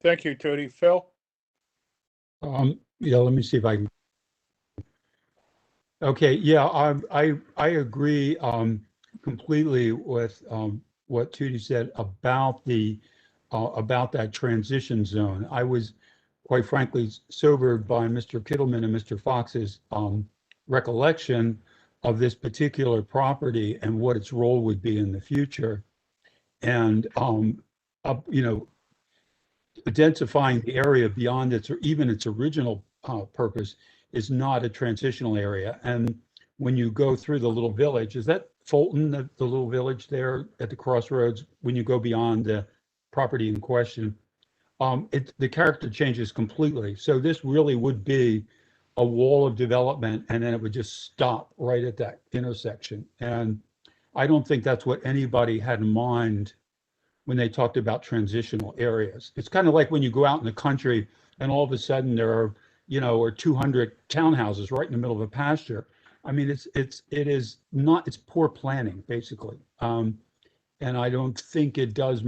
Thank you, Tootie. Phil? Yeah, let me see if I can. Okay, yeah, I agree completely with what Tootie said about that transition zone. I was, quite frankly, sobered by Mr. Kittleman and Mr. Fox's recollection of this particular property and what its role would be in the future. And, you know, densifying the area beyond its, or even its original purpose is not a transitional area. And when you go through the little village, is that Fulton, the little village there at the crossroads, when you go beyond the property in question, the character changes completely. So this really would be a wall of development, and then it would just stop right at that intersection. And I don't think that's what anybody had in mind when they talked about transitional areas. It's kind of like when you go out in the country and all of a sudden there are, you know, or 200 townhouses right in the middle of a pasture. I mean, it is not, it's poor planning, basically. And I don't think it does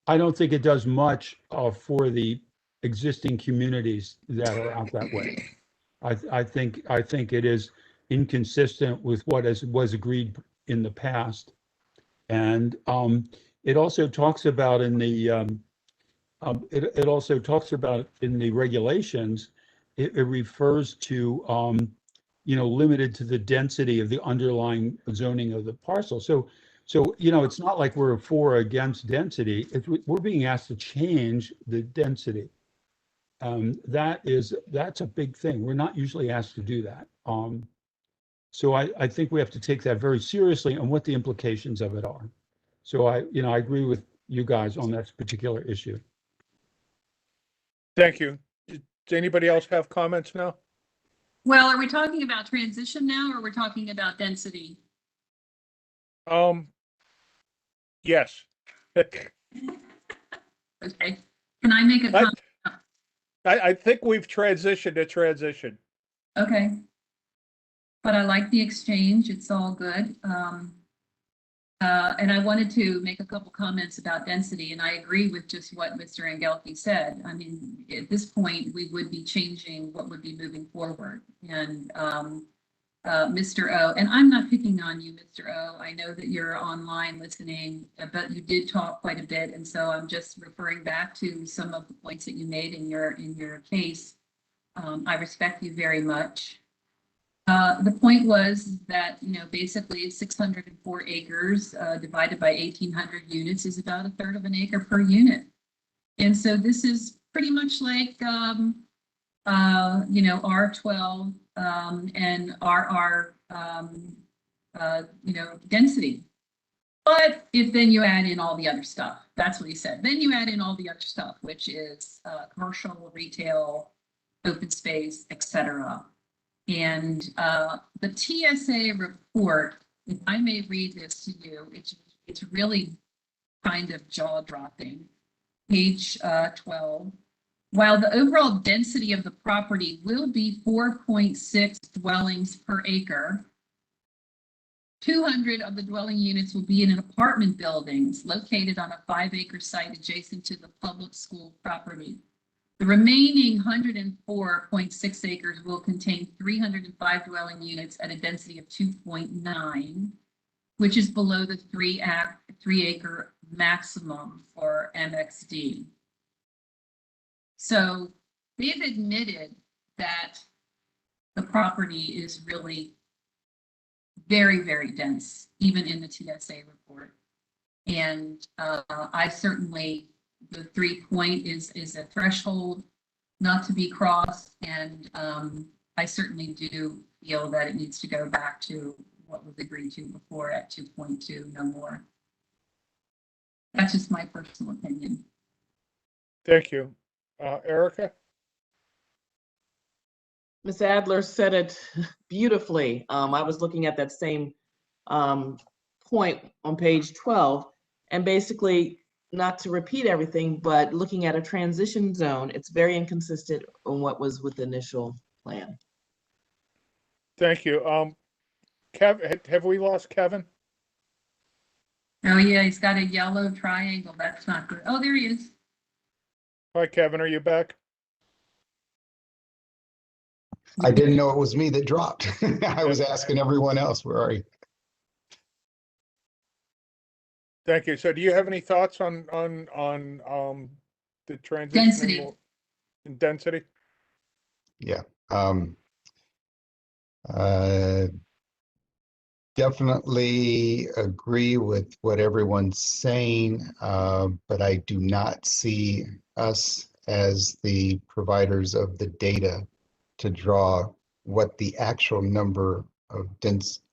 I don't think it does much for the existing communities that are out that way. I think it is inconsistent with what was agreed in the past, and it also talks about in the it also talks about in the regulations. It refers to you know, limited to the density of the underlying zoning of the parcel. So you know, it's not like we're for or against density. We're being asked to change the density. That's a big thing. We're not usually asked to do that. So I think we have to take that very seriously and what the implications of it are. So I agree with you guys on that particular issue. Thank you. Does anybody else have comments now? Well, are we talking about transition now, or we're talking about density? Yes. Okay. Can I make a comment? I think we've transitioned to transition. Okay. But I like the exchange. It's all good. And I wanted to make a couple comments about density, and I agree with just what Mr. Angelke said. I mean, at this point, we would be changing what would be moving forward. And Mr. O, and I'm not picking on you, Mr. O. I know that you're online listening, but you did talk quite a bit, and so I'm just referring back to some of the points that you made in your case. I respect you very much. The point was that, you know, basically 604 acres divided by 1,800 units is about 1/3 of an acre per unit. And so this is pretty much like, you know, R12 and RR, you know, density. But if then you add in all the other stuff, that's what he said. Then you add in all the other stuff, which is commercial, retail, open space, etc. And the TSA report, if I may read this to you, it's really kind of jaw-dropping. Page 12. While the overall density of the property will be 4.6 dwellings per acre, 200 of the dwelling units will be in apartment buildings located on a 5-acre site adjacent to the public school property. The remaining 104.6 acres will contain 305 dwelling units at a density of 2.9, which is below the 3-acre maximum for MXD. So they've admitted that the property is really very, very dense, even in the TSA report. And I certainly, the 3 point is a threshold not to be crossed. And I certainly do feel that it needs to go back to what was agreed to before at 2.2, no more. That's just my personal opinion. Thank you. Erica? Ms. Adler said it beautifully. I was looking at that same point on page 12, and basically, not to repeat everything, but looking at a transition zone, it's very inconsistent on what was with the initial plan. Thank you. Kev, have we lost Kevin? Oh yeah, he's got a yellow triangle. That's not good. Oh, there he is. Hi, Kevin, are you back? I didn't know it was me that dropped. I was asking everyone else, where are you? Thank you. So do you have any thoughts on the transition Density. and density? Yeah. Uh, Definitely agree with what everyone's saying, but I do not see us as the providers of the data to draw what the actual number of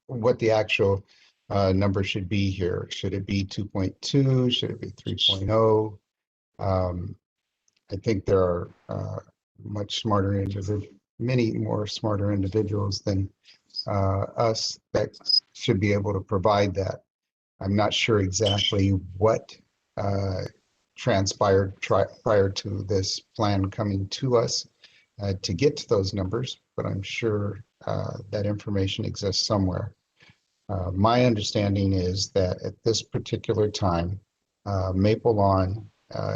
what the actual number should be here. Should it be 2.2? Should it be 3.0? I think there are much smarter individuals, many more smarter individuals than us that should be able to provide that. I'm not sure exactly what transpired prior to this plan coming to us to get to those numbers, but I'm sure that information exists somewhere. My understanding is that at this particular time, Maple Lawn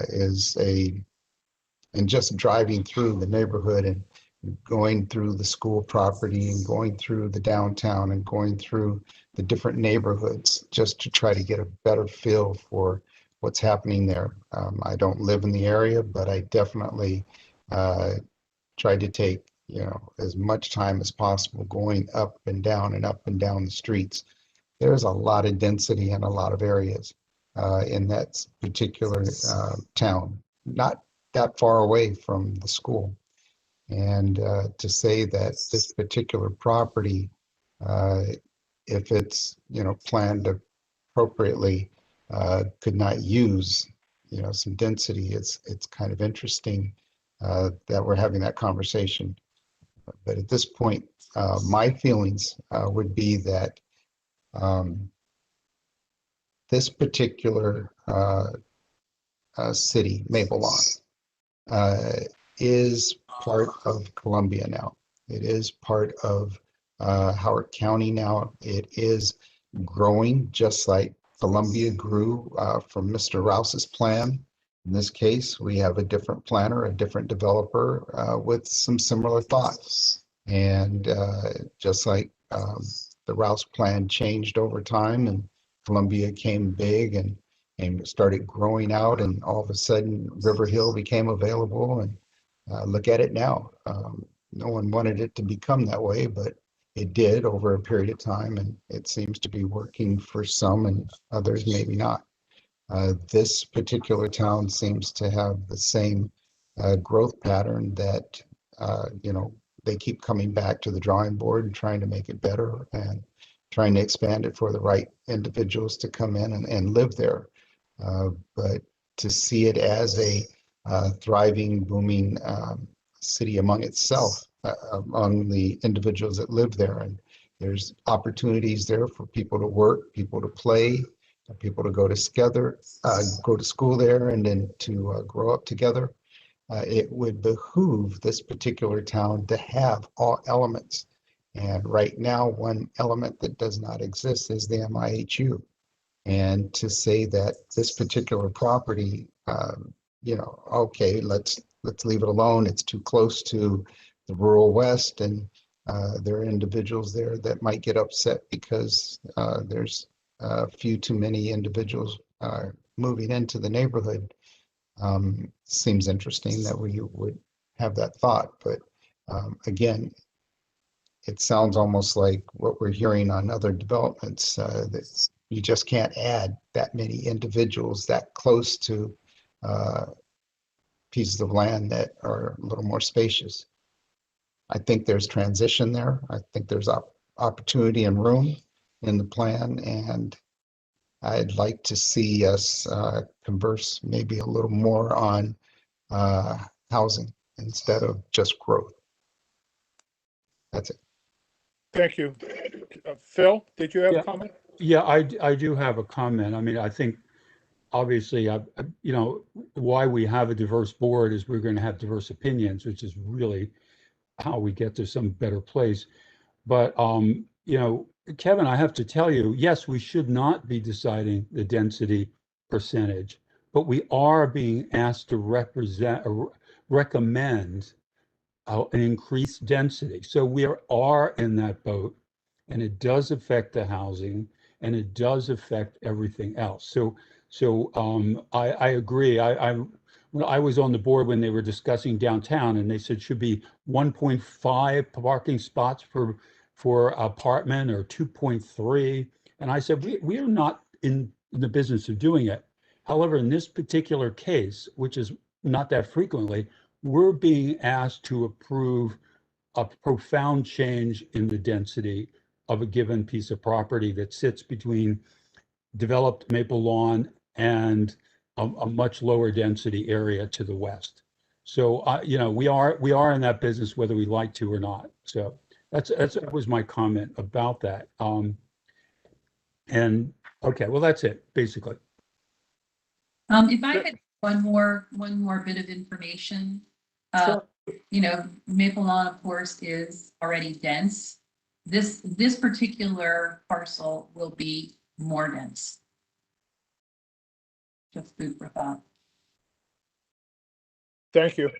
is and just driving through the neighborhood and going through the school property and going through the downtown and going through the different neighborhoods just to try to get a better feel for what's happening there. I don't live in the area, but I definitely tried to take, as much time as possible going up and down the streets. There's a lot of density in a lot of areas in that particular town, not that far away from the school. And to say that this particular property, if it's, planned appropriately, could not use, some density, it's kind of interesting that we're having that conversation. But at this point, my feelings would be that this particular city, Maple Lawn, is part of Columbia now. It is part of Howard County now. It is growing just like Columbia grew from Mr. Rouse's plan. In this case, we have a different planner, a different developer with some similar thoughts. And just like the Rouse plan changed over time and Columbia came big and started growing out, and all of a sudden River Hill became available, and look at it now. No one wanted it to become that way, but it did over a period of time, and it seems to be working for some and others maybe not. This particular town seems to have the same growth pattern that, they keep coming back to the drawing board and trying to make it better and trying to expand it for the right individuals to come in and live there. But to see it as a thriving, booming city among itself, among the individuals that live there, and there's opportunities there for people to work, people to play, people to go to school there, and then to grow up together. It would behoove this particular town to have all elements. And right now, one element that does not exist is the MIHU. And to say that this particular property, okay, let's leave it alone. It's too close to the rural west, and there are individuals there that might get upset because there's a few too many individuals moving into the neighborhood. Seems interesting that we would have that thought, but again, it sounds almost like what we're hearing on other developments, that you just can't add that many individuals that close to pieces of land that are a little more spacious. I think there's transition there. I think there's opportunity and room in the plan, and I'd like to see us converse maybe a little more on housing instead of just growth. That's it. Thank you. Phil, did you have Yeah. a comment? Yeah, I do have a comment. I mean, I think obviously, why we have a diverse board is we're going to have diverse opinions, which is really how we get to some better place. But, Kevin, I have to tell you, yes, we should not be deciding the density percentage, but we are being asked to recommend an increased density. So we are in that boat, and it does affect the housing, and it does affect everything else. So I agree. When I was on the board when they were discussing downtown, and they said should be 1.5 parking spots for apartment or 2.3, and I said we are not in the business of doing it. However, in this particular case, which is not that frequently, we're being asked to approve a profound change in the density of a given piece of property that sits between developed Maple Lawn and a much lower density area to the west. So, we are in that business whether we like to or not. So that was my comment about that. And okay, well, that's it basically. If I could, one more bit of information. Sure. Maple Lawn, of course, is already dense. This particular parcel will be more dense. Just food for thought. Thank you.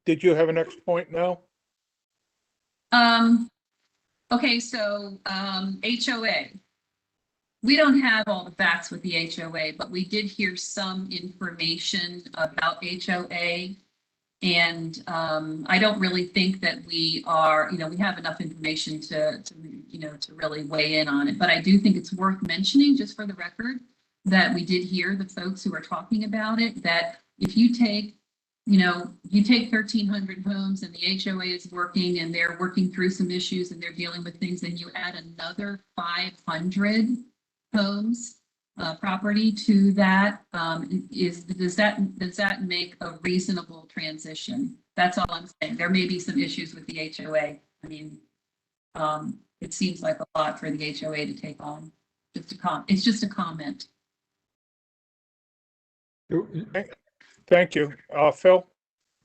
Did you have a next point now? Okay, so HOA. We don't have all the facts with the HOA, but we did hear some information about HOA. And I don't really think that we are, we have enough information to really weigh in on it. But I do think it's worth mentioning, just for the record, that we did hear the folks who are talking about it, that if you take, you take 1,300 homes and the HOA is working and they're working through some issues and they're dealing with things, and you add another 500 homes, property to that, does that make a reasonable transition? That's all I'm saying. There may be some issues with the HOA. I mean, it seems like a lot for the HOA to take on. It's just a comment. Thank you. Phil?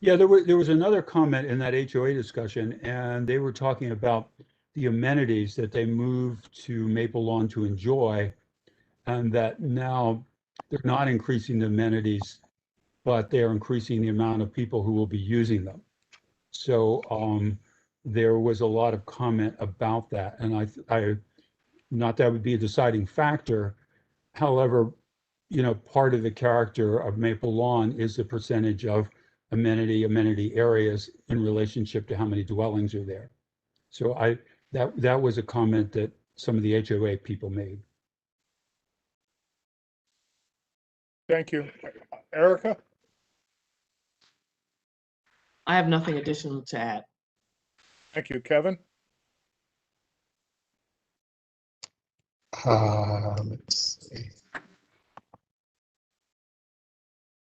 Yeah, there was another comment in that HOA discussion, and they were talking about the amenities that they moved to Maple Lawn to enjoy, and that now they're not increasing the amenities, but they're increasing the amount of people who will be using them. So there was a lot of comment about that, and I not that would be a deciding factor. However, part of the character of Maple Lawn is the percentage of amenity areas in relationship to how many dwellings are there. So that was a comment that some of the HOA people made. Thank you. Erica? I have nothing additional to add. Thank you. Kevin? Let's see.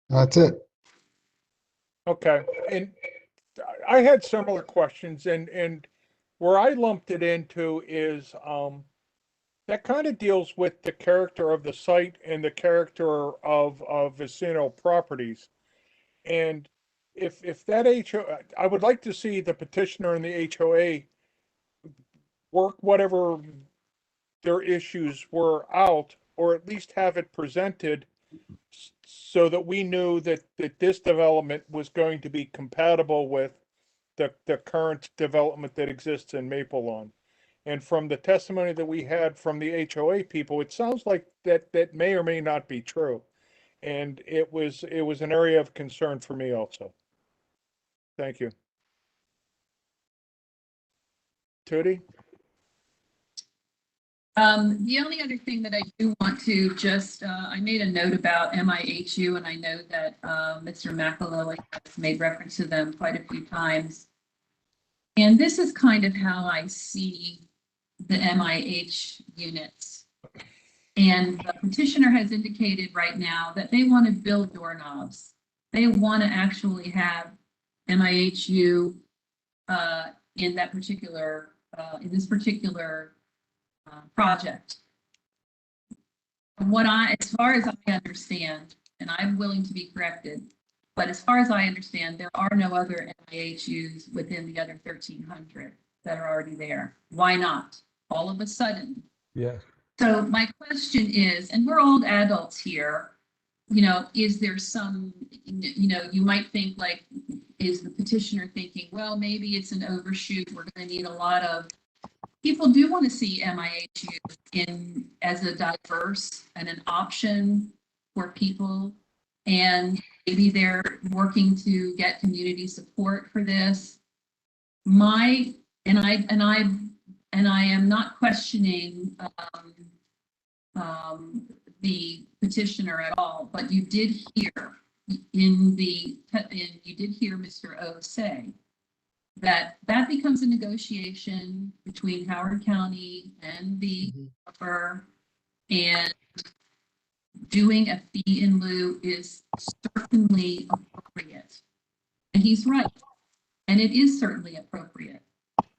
That's it. Okay. And I had similar questions, and where I lumped it into is that kind of deals with the character of the site and the character of Vicino Properties. And if that I would like to see the petitioner and the HOA work whatever their issues were out, or at least have it presented so that we knew that this development was going to be compatible with the current development that exists in Maple Lawn. And from the testimony that we had from the HOA people, it sounds like that may or may not be true. And it was an area of concern for me also. Thank you. Tootie? The only other thing that I do want to just, I made a note about MIHU, and I know that Mr. McAlilly has made reference to them quite a few times. And this is kind of how I see the MIH units. And the petitioner has indicated right now that they want to build doorknobs. They want to actually have MIHU in that particular, in this particular project. As far as I understand, and I'm willing to be corrected, but as far as I understand, there are no other MIHUs within the other 1,300 that are already there. Why not? All of a sudden. Yeah. So my question is, and we're all adults here, you know, is there some, you know, you might think like, is the petitioner thinking, well, maybe it's an overshoot. We're going to need a lot of people do want to see MIHU in as a diverse and an option for people. And maybe they're working to get community support for this. I am not questioning the petitioner at all, but you did hear Mr. O say that becomes a negotiation between Howard County and the developer, and doing a fee in lieu is certainly appropriate. And he's right. And it is certainly appropriate.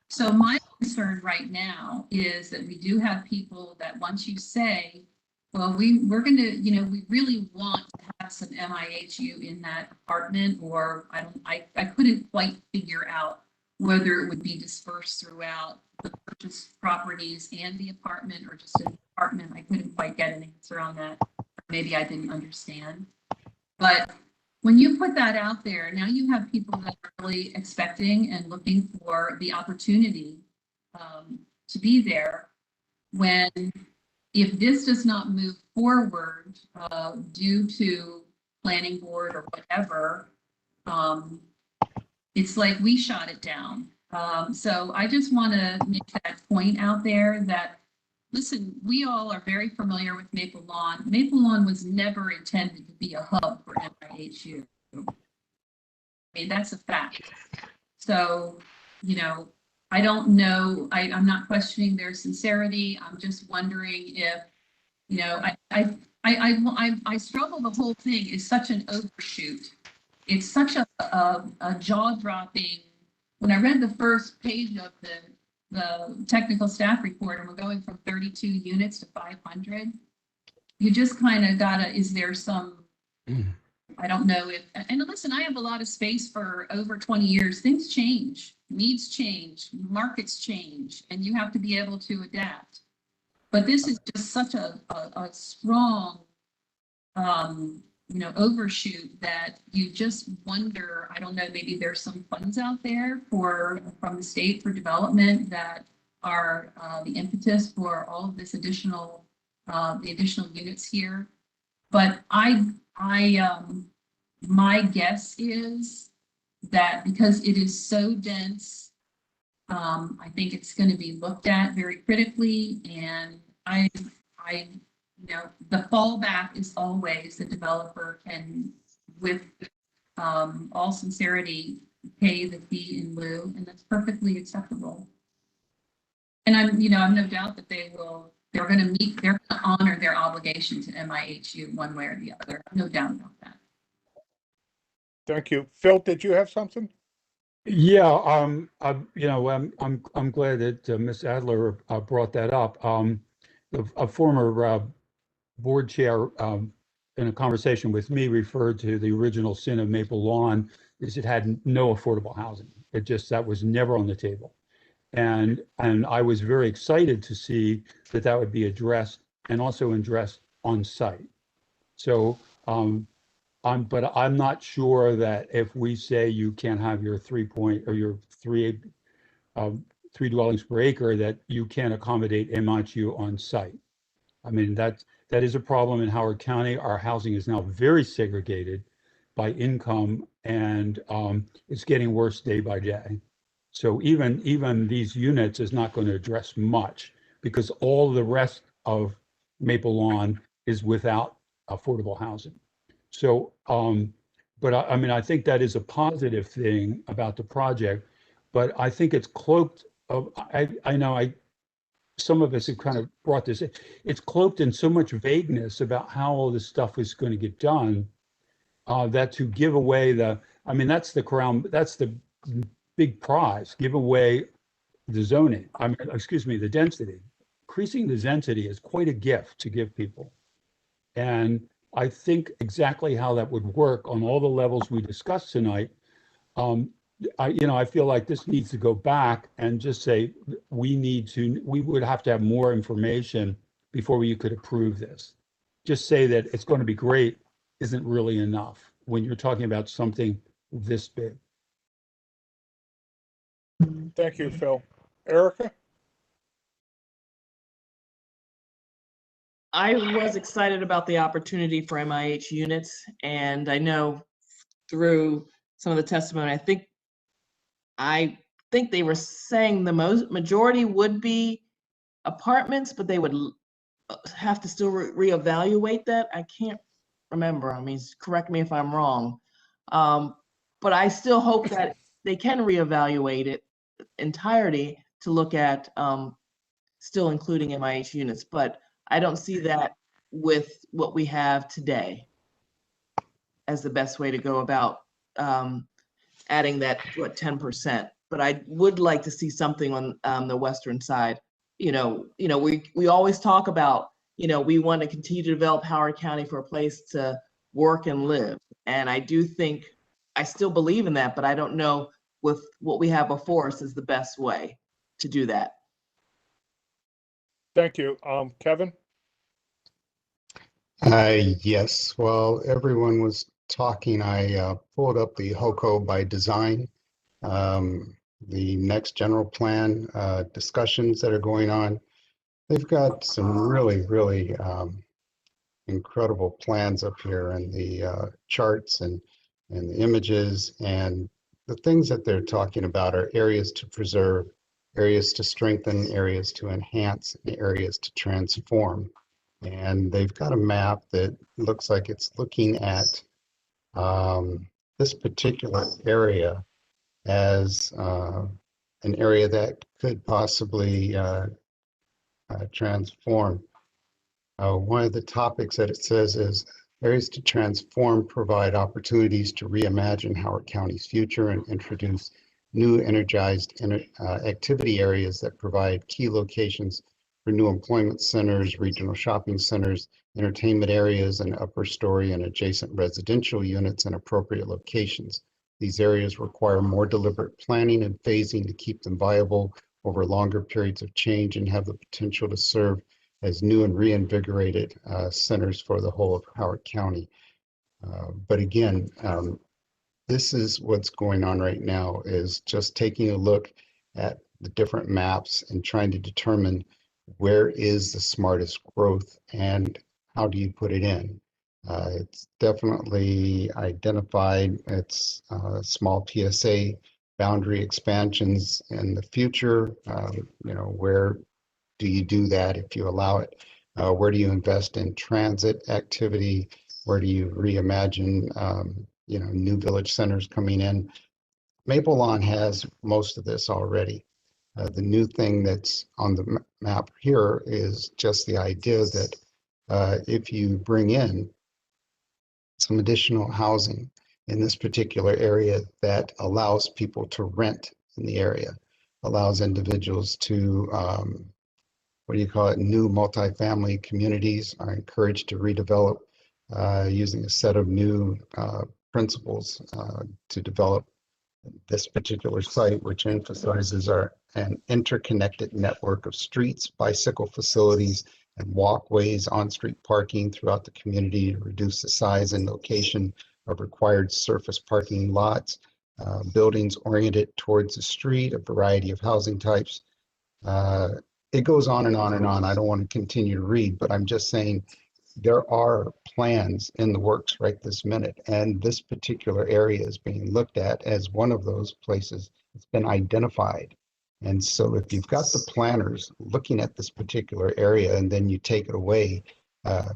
So my concern right now is that we do have people that once you say, well, we're going to, you know, we really want to have some MIHU in that apartment, or I couldn't quite figure out whether it would be dispersed throughout the purchase properties and the apartment, or just an apartment. I couldn't quite get an answer on that. Maybe I didn't understand. But when you put that out there, now you have people that are really expecting and looking for the opportunity to be there. When, if this does not move forward due to planning board or whatever, it's like we shot it down. So I just want to make that point out there that, listen, we all are very familiar with Maple Lawn. Maple Lawn was never intended to be a hub for MIHU. I mean, that's a fact. So, you know, I don't know. I'm not questioning their sincerity. I'm just wondering if, you know, I struggle. The whole thing is such an overshoot. It's such a jaw-dropping. When I read the first page of the technical staff report, and we're going from 32 units to 500, you just kind of gotta, is there some, I don't know if, and listen, I have a lot of space for over 20 years. Things change, needs change, markets change, and you have to be able to adapt. But this is just such a strong, you know, overshoot that you just wonder, I don't know, maybe there's some funds out there from the state for development that are the impetus for all of this additional, the additional units here. But my guess is that because it is so dense, I think it's going to be looked at very critically. And you know, the fallback is always the developer can, with all sincerity, pay the fee in lieu, and that's perfectly acceptable. And I'm no doubt that they're going to honor their obligation to MIHU one way or the other. No doubt about that. Thank you. Phil, did you have something? Yeah, you know, I'm glad that Ms. Adler brought that up. a former board chair in a conversation with me referred to the original sin of Maple Lawn is it had no affordable housing. That was never on the table. And I was very excited to see that would be addressed and also addressed on site. So, but I'm not sure that if we say you can't have your 3 dwellings per acre, that you can accommodate MIQ on site. I mean, that is a problem in Howard County. Our housing is now very segregated by income, and it's getting worse day by day. So even these units is not going to address much because all the rest of Maple Lawn is without affordable housing. So, but I mean, I think that is a positive thing about the project, but I think it's cloaked. I know some of us have kind of brought this in. It's cloaked in so much vagueness about how all this stuff is going to get done that to give away that's the big prize, give away the zoning. The density. Increasing the density is quite a gift to give people. And I think exactly how that would work on all the levels we discussed tonight. I feel like this needs to go back and just say we would have to have more information before you could approve this. Just say that it's going to be great isn't really enough when you're talking about something this big. Thank you, Phil. Erica? I was excited about the opportunity for MIH units, and I know through some of the testimony, I think they were saying the majority would be apartments, but they would have to still reevaluate that. I can't remember. I mean, correct me if I'm wrong. But I still hope that they can reevaluate it entirety to look at still including MIH units, but I don't see that with what we have today as the best way to go about adding that 10%. But I would like to see something on the western side. We always talk about, we want to continue to develop Howard County for a place to work and live. And I still believe in that, but I don't know with what we have before us is the best way to do that. Thank you. Kevin? Yes, while everyone was talking, I pulled up the HOCO by design, the next general plan discussions that are going on. They've got some really, really incredible plans up here, and the charts and the images, and the things that they're talking about are areas to preserve, areas to strengthen, areas to enhance, and areas to transform. And they've got a map that looks like it's looking at this particular area as an area that could possibly transform. One of the topics that it says is areas to transform provide opportunities to reimagine Howard County's future and introduce new energized activity areas that provide key locations for new employment centers, regional shopping centers, entertainment areas, and upper story and adjacent residential units in appropriate locations. These areas require more deliberate planning and phasing to keep them viable over longer periods of change and have the potential to serve as new and reinvigorated centers for the whole of Howard County. But again, this is what's going on right now, is just taking a look at the different maps and trying to determine where is the smartest growth and how do you put it in. It's definitely identified. It's small PSA boundary expansions in the future. Where do you do that if you allow it? Where do you invest in transit activity? Where do you reimagine new village centers coming in? Maple Lawn has most of this already. The new thing that's on the map here is just the idea that if you bring in some additional housing in this particular area that allows people to rent in the area, allows individuals to what do you call it, new multifamily communities are encouraged to redevelop using a set of new principles to develop this particular site, which emphasizes an interconnected network of streets, bicycle facilities, and walkways, on-street parking throughout the community to reduce the size and location of required surface parking lots, buildings oriented towards the street, a variety of housing types. It goes on and on and on. I don't want to continue to read, but I'm just saying there are plans in the works right this minute, and this particular area is being looked at as one of those places that's been identified. And so if you've got the planners looking at this particular area and then you take it away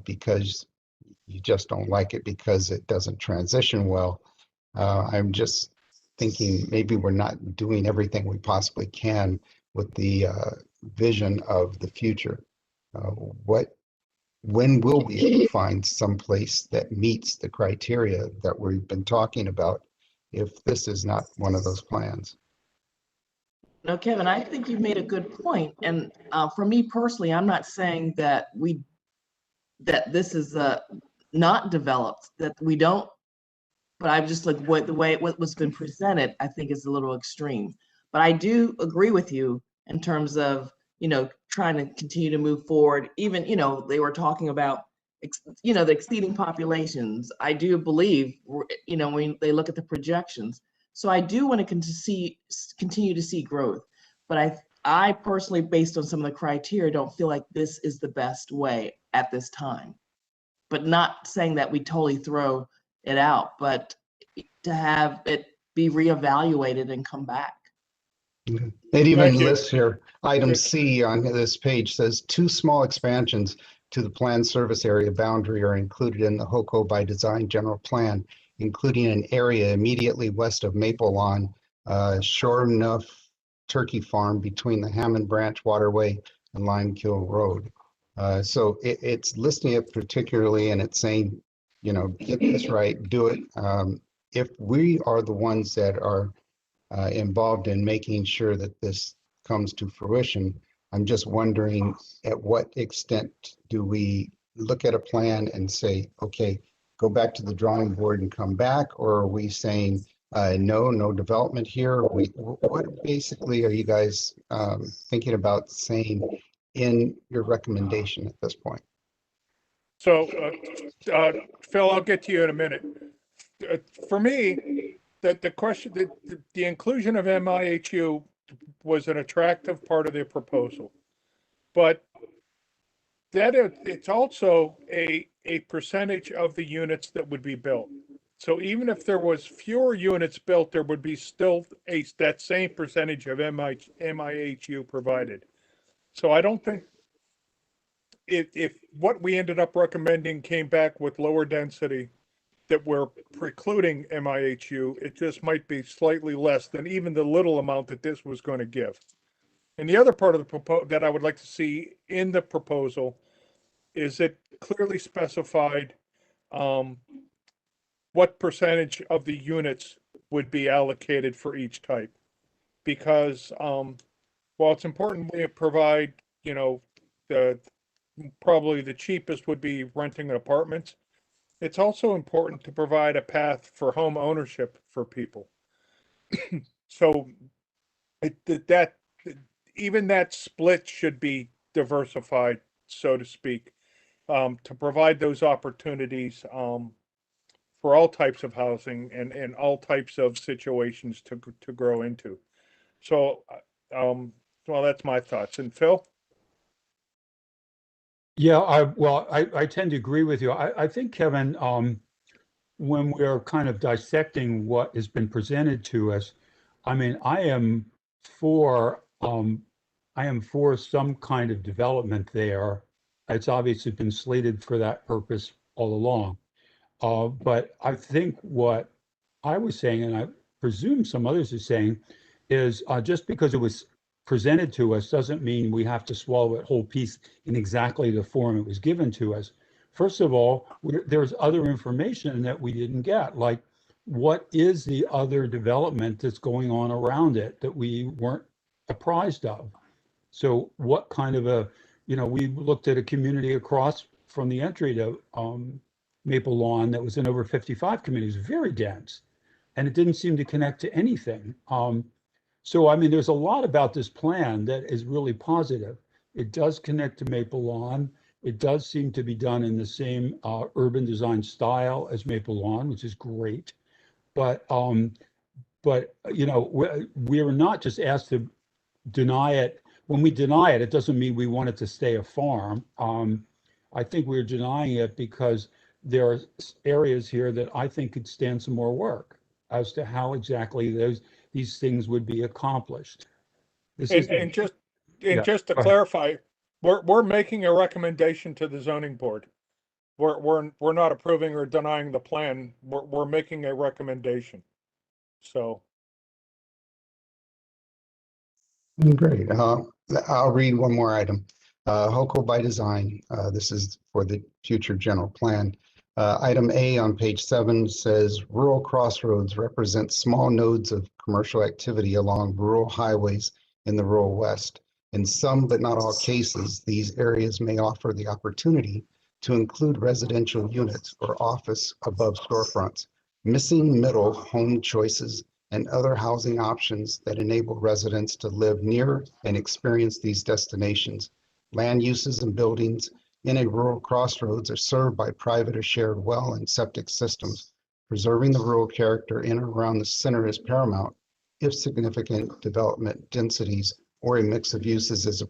because you just don't like it because it doesn't transition well, I'm just thinking maybe we're not doing everything we possibly can with the vision of the future. When will we able to find some place that meets the criteria that we've been talking about if this is not one of those plans? No, Kevin, I think you've made a good point. And for me personally, I'm not saying that this is not developed, that we don't, but I'm just like what was been presented, I think is a little extreme. But I do agree with you in terms of, trying to continue to move forward. Even, they were talking about, the exceeding populations. I do believe, when they look at the projections. So I do want to continue to see growth. But I personally, based on some of the criteria, don't feel like this is the best way at this time. But not saying that we totally throw it out, but to have it be reevaluated and come back. It even Thank you. lists here, item C on this page says 2 small expansions to the planned service area boundary are included in the HOCO by design general plan, including an area immediately west of Maple Lawn, Shore Enough Turkey Farm between the Hammond Branch Waterway and Limekill Road. So it's listing it particularly, and it's saying, get this right, do it. If we are the ones that are involved in making sure that this comes to fruition, I'm just wondering at what extent do we look at a plan and say, okay, go back to the drawing board and come back, or are we saying no development here? What basically are you guys thinking about saying in your recommendation at this point? So, Phil, I'll get to you in a minute. For me, the question, the inclusion of MIHU was an attractive part of the proposal, but that it's also a percentage of the units that would be built. So even if there was fewer units built, there would be still that same percentage of MIHU provided. So I don't think if what we ended up recommending came back with lower density, that we're precluding MIHU, it just might be slightly less than even the little amount that this was going to give. And the other part of the that I would like to see in the proposal is it clearly specified what percentage of the units would be allocated for each type. Because while it's important we provide, probably the cheapest would be renting apartments, it's also important to provide a path for home ownership for people. So even that split should be diversified, so to speak, to provide those opportunities for all types of housing and all types of situations to grow into. So, well, that's my thoughts. And Phil? Yeah, I tend to agree with you. I think, Kevin, when we're kind of dissecting what has been presented to us, I mean, I am for some kind of development there. It's obviously been slated for that purpose all along. But I think what I was saying, and I presume some others are saying, is just because it was presented to us doesn't mean we have to swallow it whole piece in exactly the form it was given to us. First of all, there's other information that we didn't get, like what is the other development that's going on around it that we weren't apprised of? So what kind of a we looked at a community across from the entry to Maple Lawn that was in over 55 communities, very dense, and it didn't seem to connect to anything. So, I mean, there's a lot about this plan that is really positive. It does connect to Maple Lawn. It does seem to be done in the same urban design style as Maple Lawn, which is great. But we're not just asked to deny it. When we deny it, it doesn't mean we want it to stay a farm. I think we're denying it because there are areas here that I think could stand some more work as to how exactly these things would be accomplished. This is And just Yeah, to go ahead. clarify, we're making a recommendation to the zoning board. We're not approving or denying the plan. We're making a recommendation. So Great. I'll read one more item. HOCO by design. This is for the future general plan. Item A on page 7 says rural crossroads represent small nodes of commercial activity along rural highways in the rural west. In some, but not all cases, these areas may offer the opportunity to include residential units or office above storefronts. Missing middle home choices and other housing options that enable residents to live near and experience these destinations. Land uses and buildings in a rural crossroads are served by private or shared well and septic systems. Preserving the rural character in or around the center is paramount if significant development densities or a mix of uses is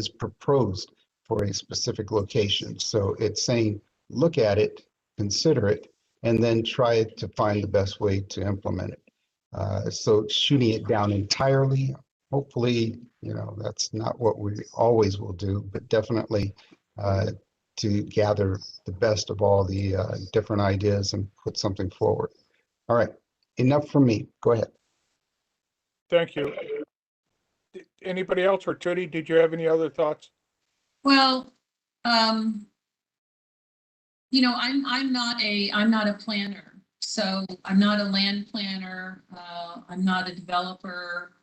proposed for a specific location. So it's saying, look at it, consider it, and then try to find the best way to implement it. So shooting it down entirely, hopefully, that's not what we always will do, but definitely to gather the best of all the different ideas and put something forward. All right, enough from me. Go ahead. thank you. Anybody else, or Trudy, did you have any other thoughts? Well, I'm not a planner, so I'm not a land planner. I'm not a developer.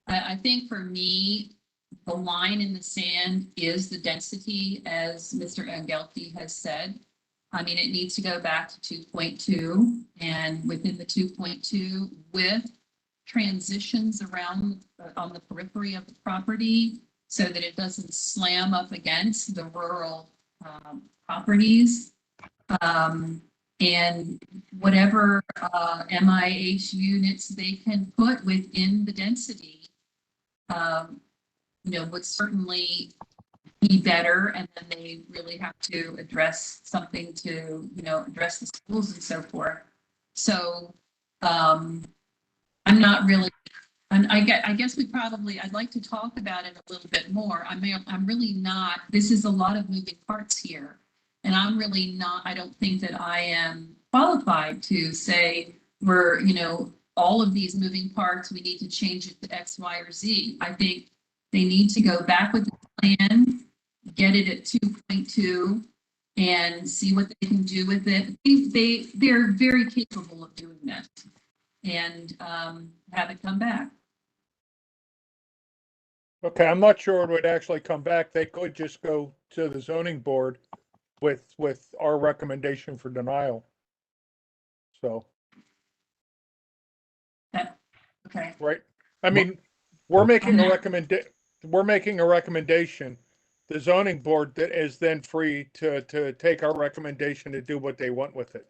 I think for me, the line in the sand is the density, as Mr. Engelke has said. I mean, it needs to go back to 2.2, and within the 2.2 with transitions around on the periphery of the property so that it doesn't slam up against the rural properties. And whatever MIH units they can put within the density, would certainly be better. And then they really have to address something to, address the schools and so forth. So I'm not really, and I guess I'd like to talk about it a little bit more. I'm really not, this is a lot of moving parts here. And I'm really not, I don't think that I am qualified to say we're, all of these moving parts, we need to change it to X, Y, or Z. I think they need to go back with the plan, get it at 2.2 and see what they can do with it. They're very capable of doing that and have it come back. Okay, I'm not sure it would actually come back. They could just go to the zoning board with our recommendation for denial. So, Okay. right. I mean, we're making a recommendation. The zoning board that is then free to take our recommendation to do what they want with it.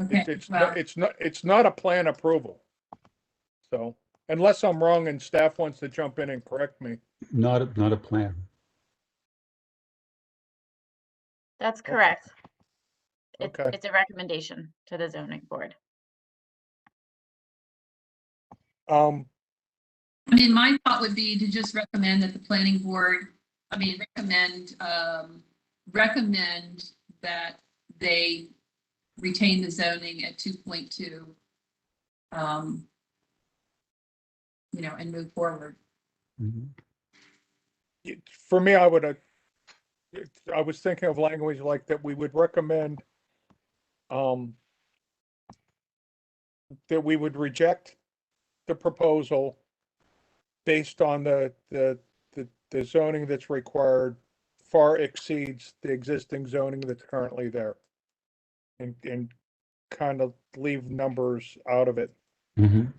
Okay. It's not a plan approval. So, unless I'm wrong and staff wants to jump in and correct me. Not a plan. That's correct. Okay. It's a recommendation to the zoning board. I mean, my thought would be to just recommend that the planning board, recommend that they retain the zoning at 2.2, and move forward. Mm-hmm. For me, I was thinking of language like that. We would recommend that we would reject the proposal based on the the zoning that's required far exceeds the existing zoning that's currently there. And kind of leave numbers out of it. Mhm.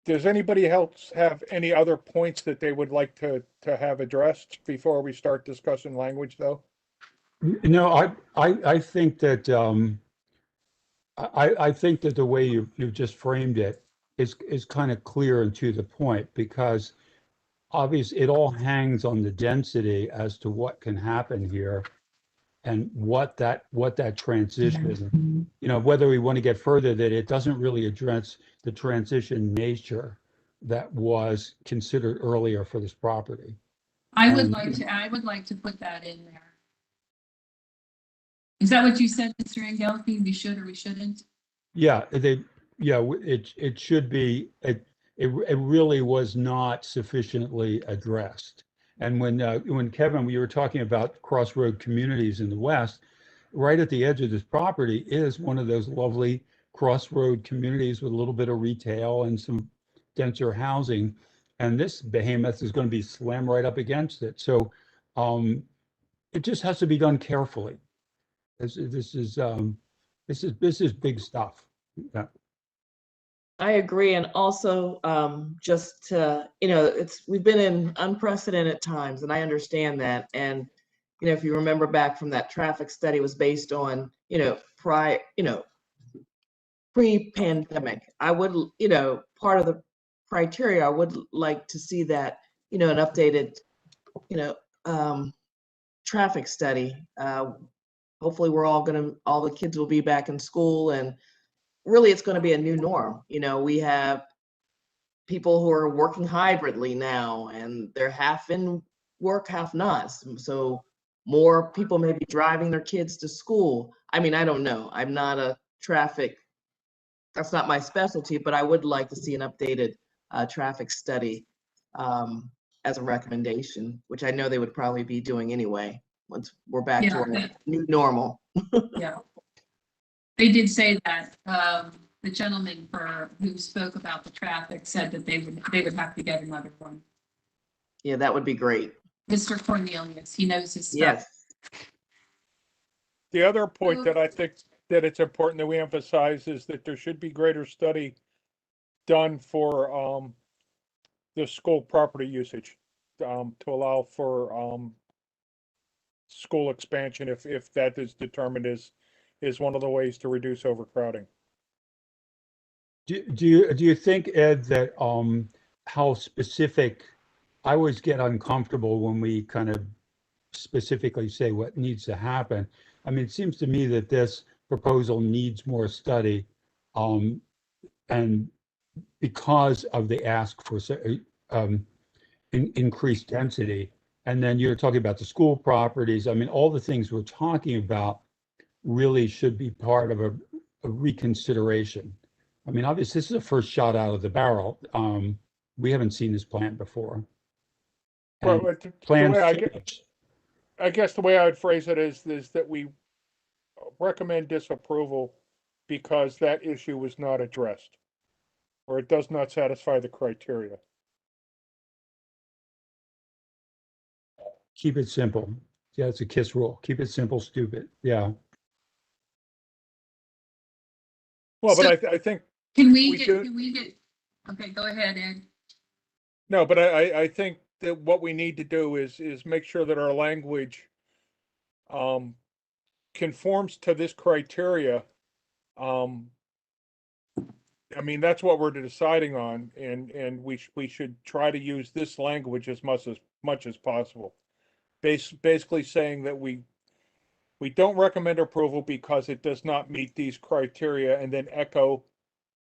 Does anybody else have any other points that they would like to have addressed before we start discussing language, though? No, I think that I think that the way you've just framed it is kind of clear and to the point, because obviously it all hangs on the density as to what can happen here and what that transition, whether we want to get further, that it doesn't really address the transition nature that was considered earlier for this property. I would And- like to put that in there. Is that what you said, Mr. Angelfi? We should or we shouldn't? Yeah, it should be, it really was not sufficiently addressed. And when Kevin, we were talking about crossroad communities in the West, right at the edge of this property is one of those lovely crossroad communities with a little bit of retail and some denser housing. And this behemoth is going to be slammed right up against it. So it just has to be done carefully. This is big stuff. Yeah. I agree. And also, just to, we've been in unprecedented times, and I understand that. And, if you remember back from that traffic study, was based on, pre-pandemic. I would, part of the criteria, I would like to see that, an updated, traffic study. Hopefully all the kids will be back in school, and really it's going to be a new norm. We have people who are working hybridly now, and they're half in work, half not. So more people may be driving their kids to school. I mean, I don't know. I'm not a traffic, that's not my specialty, but I would like to see an updated traffic study as a recommendation, which I know they would probably be doing anyway, once we're back to our new normal. Yeah. They did say that, the gentleman who spoke about the traffic said that they would have to get another one. Yeah, that would be great. Mr. Cornelius, he knows his stuff. Yes. The other point that I think that it's important that we emphasize is that there should be greater study done for the school property usage, to allow for school expansion if that is determined is one of the ways to reduce overcrowding. Do you think, Ed, that how specific, I always get uncomfortable when we kind of specifically say what needs to happen. I mean, it seems to me that this proposal needs more study, and because of the ask for increased density. And then you're talking about the school properties. I mean, all the things we're talking about really should be part of a reconsideration. I mean, obviously, this is the first shot out of the barrel. We haven't seen this plant before. And Well, plans I guess the way I would phrase it is that we recommend disapproval because that issue was not addressed, or it does not satisfy the criteria. keep it simple. Yeah, it's a KISS rule. Keep it simple, stupid. Yeah. Well, So- but I think Can we We get, do- okay, go ahead, Ed. no, but I think that what we need to do is make sure that our language conforms to this criteria. I mean, that's what we're deciding on, and we should try to use this language as much as possible. Basically saying that we don't recommend approval because it does not meet these criteria, and then echo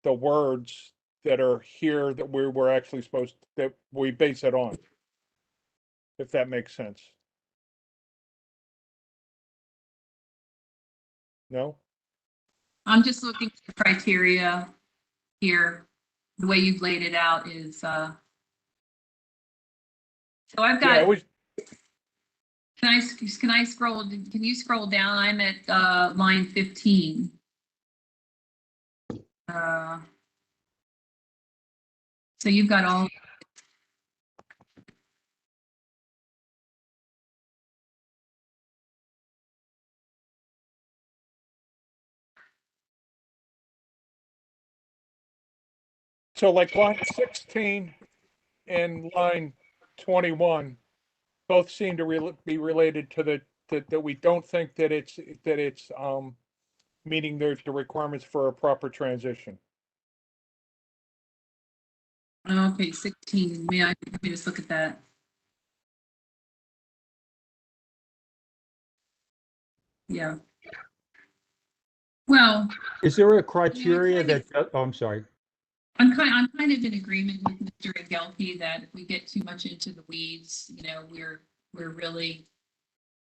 the words that are here that we're actually that we base it on. If that makes sense. No? I'm just looking at the criteria here. The way you've laid it out is, so I've Yeah, got, can I scroll, can you scroll down? I'm at, line 15. So you've got all, So like line 16 and line 21 both seem to be related to that we don't think that it's meeting the requirements for a proper transition. Okay, 16, let me just look at that. Yeah. Well, Is there a criteria kind of- that, oh, I'm sorry. I'm kind of in agreement with Mr. Gelke that if we get too much into the weeds, you know, we're really,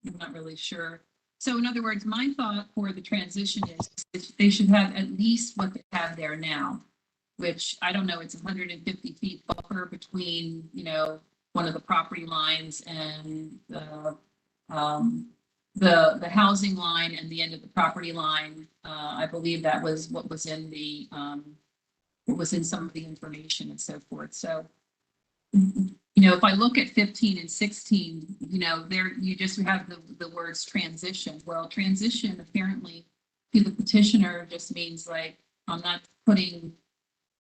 I'm not really sure. So in other words, my thought for the transition is they should have at least what they have there now, which I don't know, it's 150 feet buffer between, you know, one of the property lines and the housing line and the end of the property line. I believe that was what was in the what was in some of the information and so forth. So, you know, if I look at 15 and 16, you know, there you just have the words transition. Well, transition apparently to the petitioner just means like I'm not putting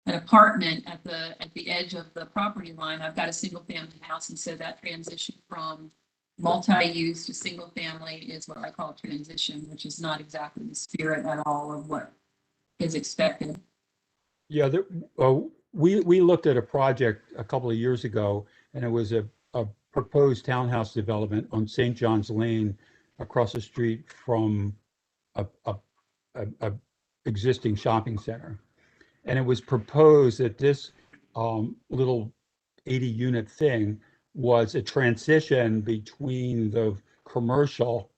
an apartment at the edge of the property line. I've got a single family house, and so that transition from multi-use to single family is what I call transition, which is not exactly the spirit at all of what is expected. Yeah, we looked at a project a couple of years ago, and it was a proposed townhouse development on St. John's Lane across the street from a existing shopping center. And it was proposed that this little 80-unit thing was a transition between the commercial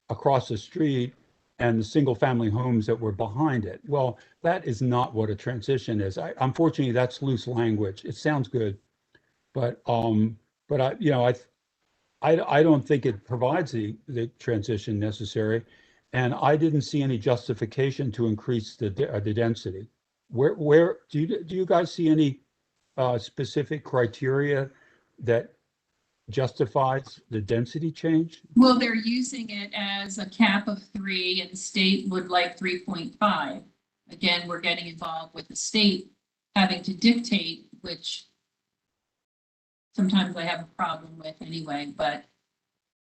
across the street and the single-family homes that were behind it. Well, that is not what a transition is. Unfortunately, that's loose language. It sounds good, but I, you know, I don't think it provides the transition necessary, and I didn't see any justification to increase the density. Where do you guys see any specific criteria that justifies the density change? Well, they're using it as a cap of 3 and the state would like 3.5. Again, we're getting involved with the state having to dictate, which sometimes I have a problem with anyway, but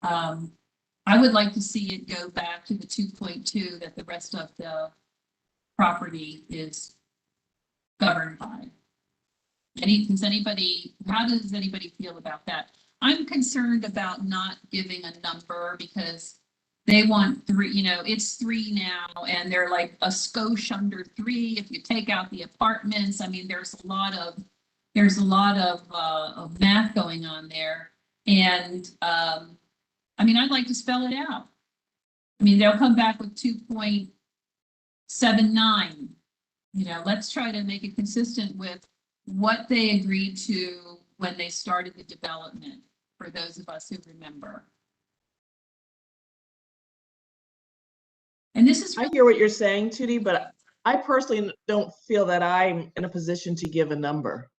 I would like to see it go back to the 2.2 that the rest of the property is governed by. How does anybody feel about that? I'm concerned about not giving a number because they want 3, you know, it's 3 now and they're like a skosh under 3 if you take out the apartments. I mean, there's a lot of math going on there. And I mean, I'd like to spell it out. I mean, they'll come back with 2.79. You know, let's try to make it consistent with what they agreed to when they started the development, for those of us who remember. And this is. I hear what you're saying, Tootie, but I personally don't feel that I'm in a position to give a number.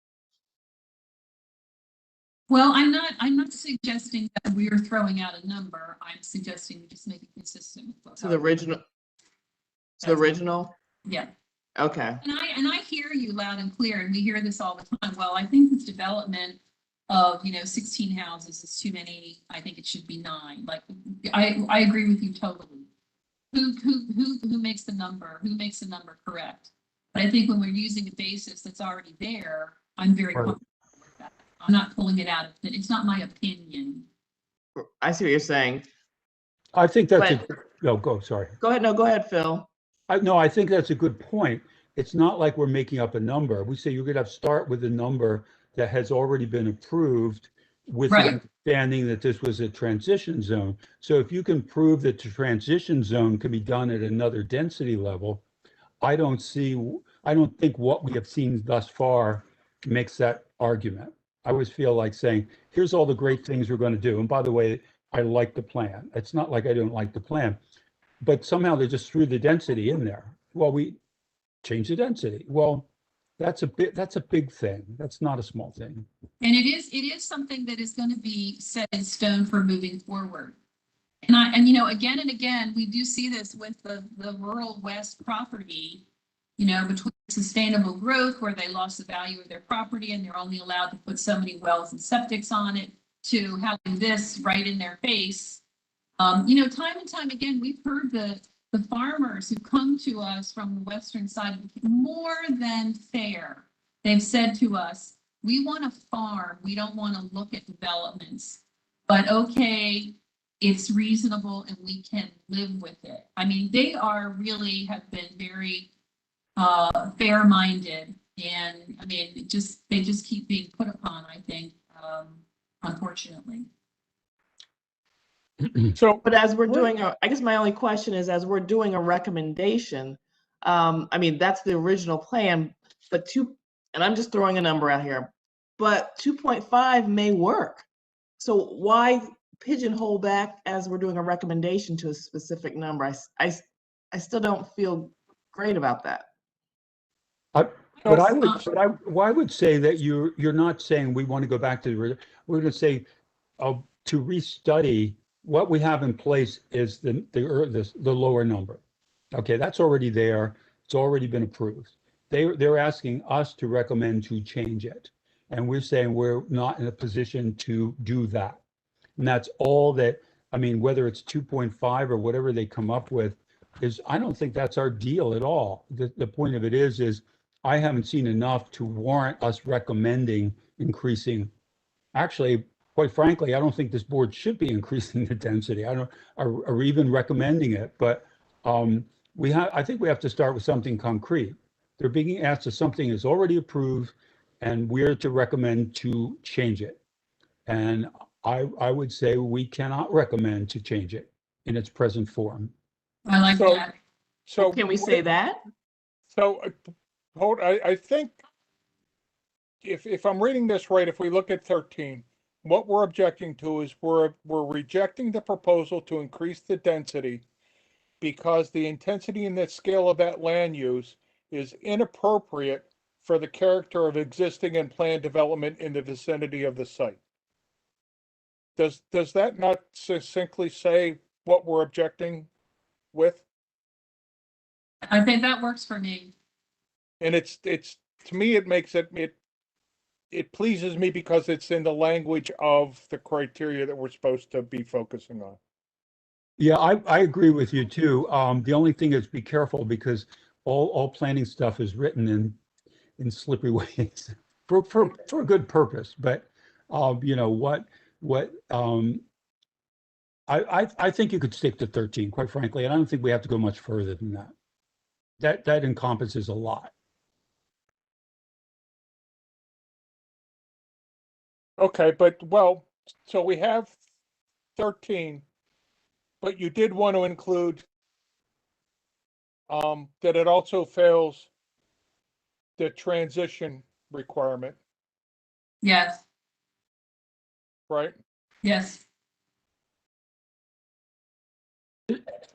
Well, I'm not suggesting that we are throwing out a number. I'm suggesting we just make it consistent with To the original. To the original? Yeah. Okay. And I hear you loud and clear, and we hear this all the time. Well, I think this development of, you know, 16 houses is too many. I think it should be 9. Like, I agree with you totally. Who makes the number? Who makes the number correct? But I think when we're using a basis that's already there, I'm very comfortable with that. I'm not pulling it out of it. It's not my opinion. I see what you're saying. I think that's sorry. Go ahead. No, go ahead, Phil. I think that's a good point. It's not like we're making up a number. We say you're going to have to start with a number that has already been approved with the understanding that this was a transition zone. So if you can prove that the transition zone can be done at another density level, I don't think what we have seen thus far makes that argument. I always feel like saying, here's all the great things we're going to do. And by the way, I like the plan. It's not like I don't like the plan. But somehow they just threw the density in there. Well, we changed the density. Well, that's a big thing. That's not a small thing. And it is something that is going to be set in stone for moving forward. And you know, again and again, we do see this with the rural west property, you know, between sustainable growth where they lost the value of their property and they're only allowed to put so many wells and septics on it, to having this right in their face. Time and time again, we've heard the farmers who come to us from the western side more than fair. They've said to us, we want to farm, we don't want to look at developments, but okay, it's reasonable and we can live with it. I mean, they really have been very fair-minded, and I mean, they just keep being put upon, I think, unfortunately. So, But as we're doing, I guess my only question is, as we're doing a recommendation, I mean, that's the original plan, but and I'm just throwing a number out here, but 2.5 may work. So why pigeonhole back as we're doing a recommendation to a specific number? I still don't feel great about that. But I would say that you're not saying we want to go back to we're going to say to restudy what we have in place is the lower number. Okay, that's already there. It's already been approved. They're asking us to recommend to change it, and we're saying we're not in a position to do that. And that's all that. I mean, whether it's 2.5 or whatever they come up with, I don't think that's our deal at all. The point of it is I haven't seen enough to warrant us recommending increasing. Actually, quite frankly, I don't think this board should be increasing the density. Or even recommending it. But I think we have to start with something concrete. They're being asked if something is already approved, and we're to recommend to change it. And I would say we cannot recommend to change it in its present form. I like that. So Can we say that? So I think if I'm reading this right, if we look at 13, what we're objecting to is we're rejecting the proposal to increase the density because the intensity and the scale of that land use is inappropriate for the character of existing and planned development in the vicinity of the site. Does that not succinctly say what we're objecting with? I think that works for me. And it's to me, it makes it pleases me because it's in the language of the criteria that we're supposed to be focusing on. Yeah, I agree with you too. The only thing is be careful because all planning stuff is written in slippery ways for a good purpose. But I think you could stick to 13, quite frankly, and I don't think we have to go much further than that. That encompasses a lot. Okay, so we have 13, but you did want to include that it also fails the transition requirement, Yes, right? yes.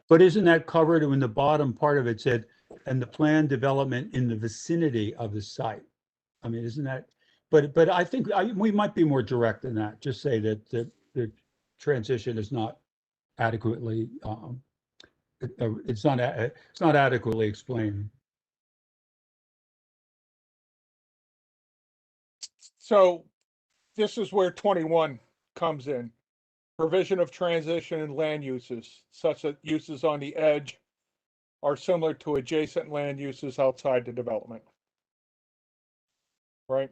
But isn't that covered in the bottom part of it said, and the planned development in the vicinity of the site? I mean, isn't that, but I think we might be more direct than that. Just say that the transition is not adequately, it's not adequately explained. So this is where 21 comes in. Provision of transition and land uses, such that uses on the edge are similar to adjacent land uses outside the development. Right?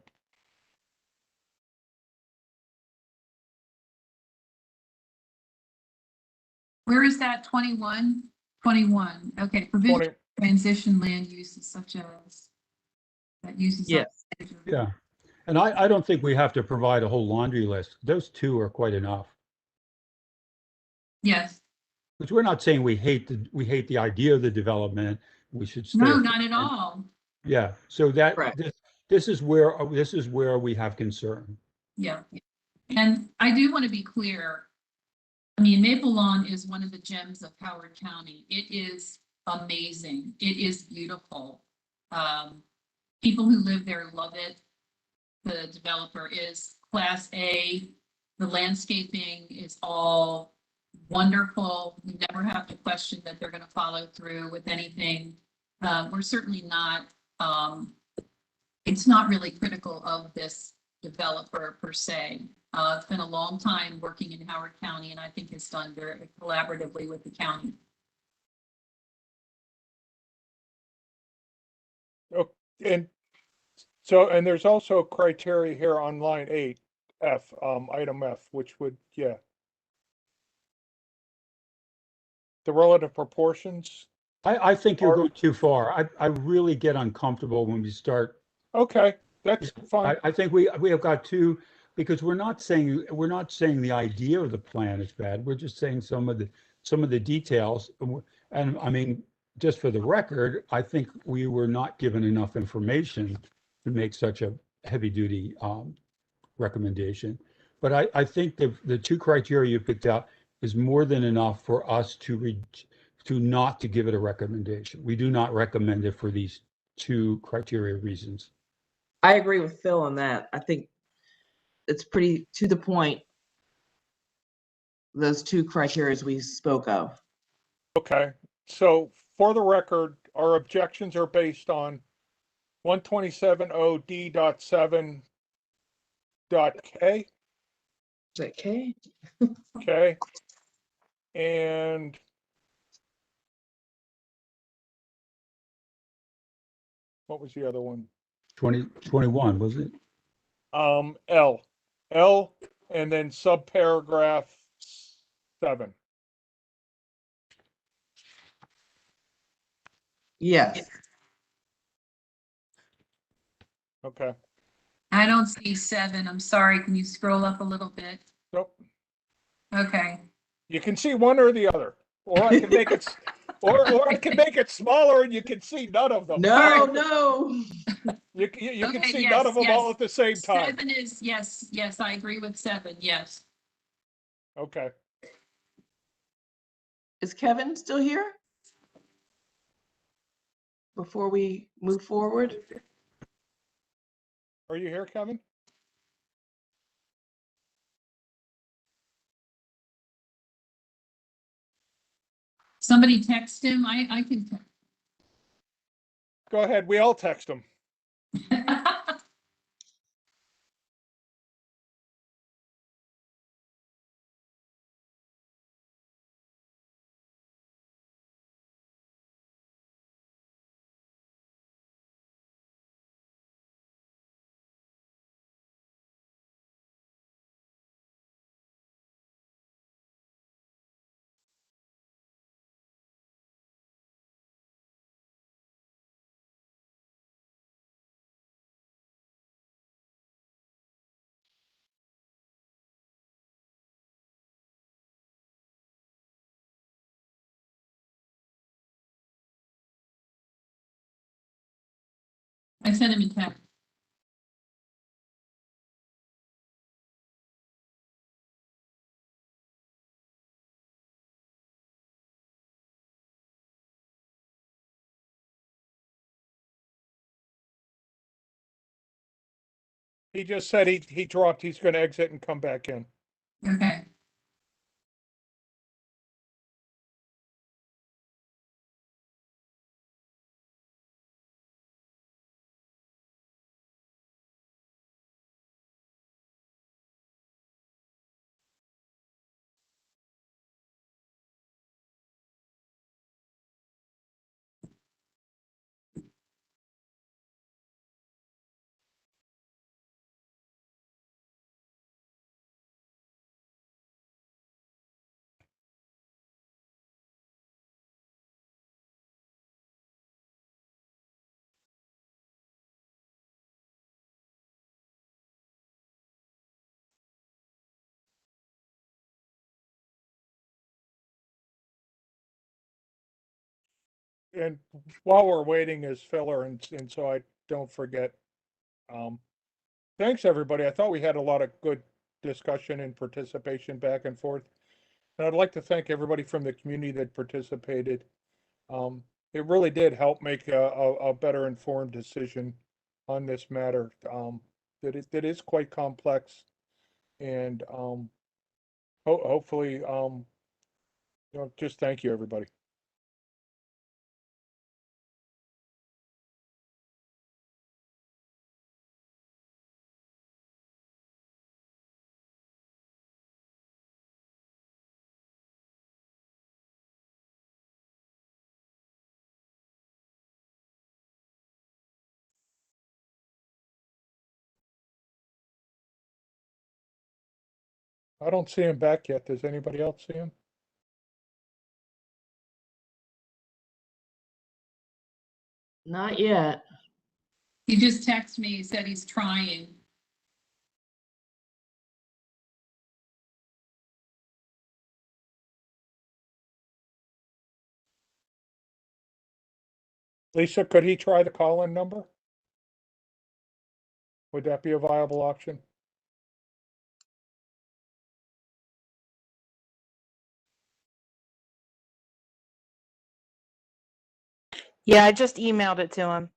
Where is that? 21? 21. Okay. Provision transition land uses such as that uses. Yes. Yeah. And I don't think we have to provide a whole laundry list. Those two are quite enough. Yes. Which we're not saying we hate the idea of the development. We should stay. No, not at all. Yeah. So that Correct. this is where we have concern. Yeah. And I do want to be clear. I mean, Maple Lawn is one of the gems of Howard County. It is amazing. It is beautiful. People who live there love it. The developer is Class A. The landscaping is all wonderful. You never have to question that they're going to follow through with anything. We're certainly not it's not really critical of this developer per se. It's been a long time working in Howard County, and I think it's done very collaboratively with the county. Oh, and so, and there's also criteria here on line 8F, item F, which would, yeah. The relative proportions. I think you're Or- going too far. I really get uncomfortable when we start. Okay, that's fine. I think we have got to, because we're not saying the idea of the plan is bad. We're just saying some of the details. And I mean, just for the record, I think we were not given enough information to make such a heavy duty recommendation. But I think the two criteria you picked out is more than enough for us to not to give it a recommendation. We do not recommend it for these two criteria reasons. I agree with Phil on that. I think it's pretty to the point, those two criteria we spoke of. Okay, so for the record, our objections are based on 127.0D.7 .K, Is that K? okay? And what was the other one? 2021, was it? L, and then subparagraph 7. Yes. Okay, I don't see 7. I'm sorry. Can you scroll up a little bit? nope. Okay. You can see one or the other, or I can make it, or I can make it smaller and you can see none of them. No, no. You can Okay, see yes, none of them all yes. at the same time. 7 is, yes, I agree with 7, yes. Okay, Is Kevin still here? Before we move forward? are you here, Kevin? Somebody text him. I can. Go ahead, we all text them. I sent him a text. He just said he dropped, he's gonna exit and come back in. Okay. And while we're waiting as filler, and so I don't forget, thanks, everybody. I thought we had a lot of good discussion and participation back and forth. And I'd like to thank everybody from the community that participated. It really did help make a better informed decision on this matter. That is quite complex, and hopefully, just thank you, everybody. I don't see him back yet. Does anybody else see him? Not yet. He just texted me, he said he's trying. Lisa, could he try the call-in number? Would that be a viable option? Yeah, I just emailed it to him.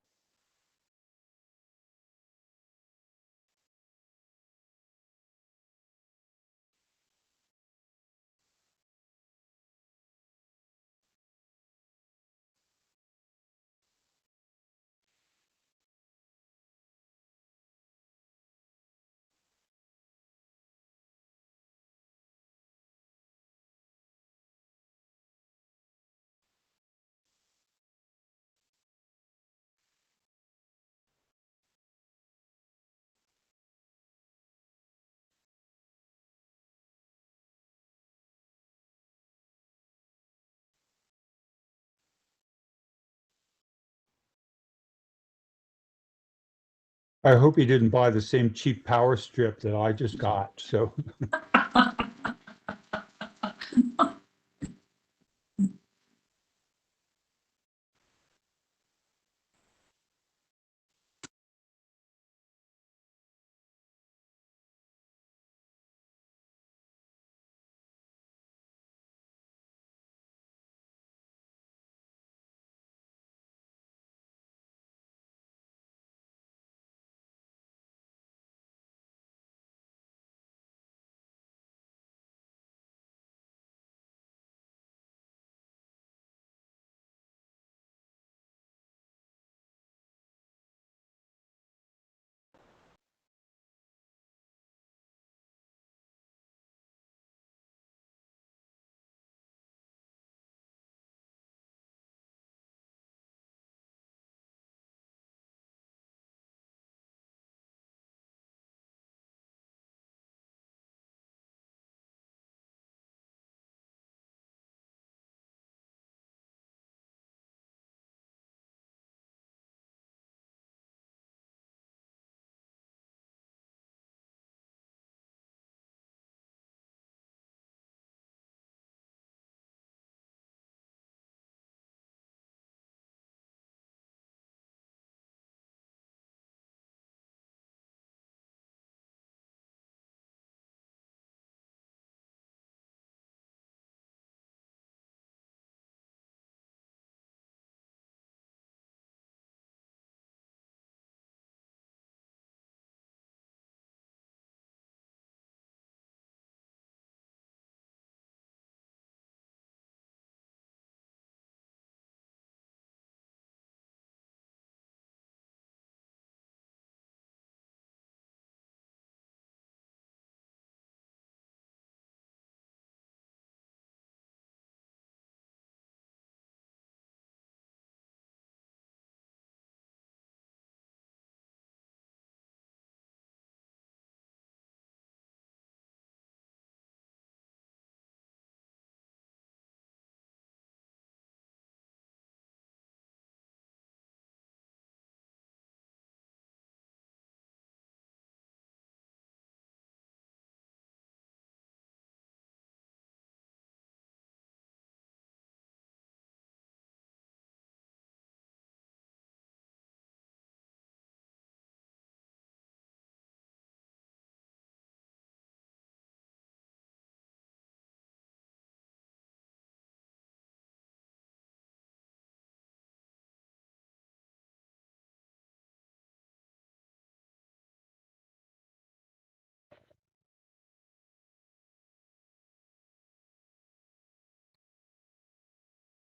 I hope he didn't buy the same cheap power strip that I just got, so.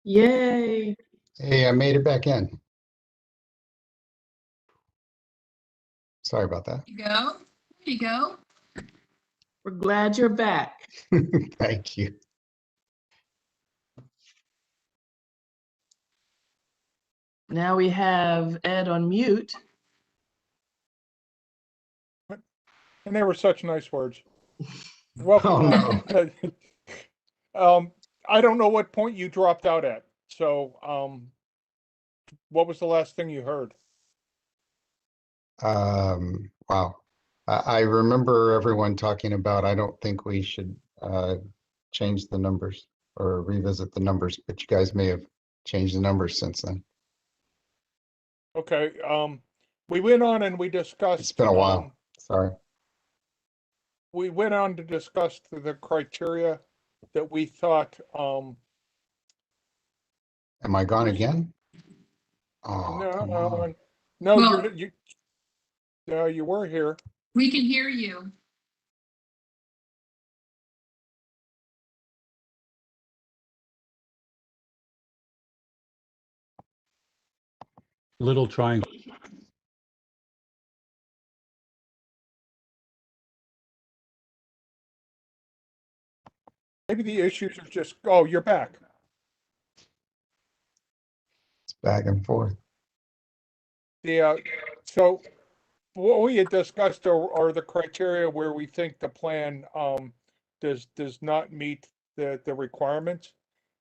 Yay. Hey, I made it back in. Sorry about that. There you go. There you go. We're glad you're back. Thank you. Now we have Ed on mute. And they were such nice words. Well, Oh, I don't know what point you dropped out at. So, what was the last thing you heard? Wow. I remember everyone talking about, I don't think we should change the numbers or revisit the numbers, but you guys may have changed the numbers since then. Okay, we went on and we discussed. It's been a while. Sorry. We went on to discuss the criteria that we thought, Am I gone again? Oh, no, come on. no, Well- you were here. We can hear you. Little triangle. Maybe the issues are just, oh, you're back. It's back and forth. So what we had discussed are the criteria where we think the plan, does not meet the requirements.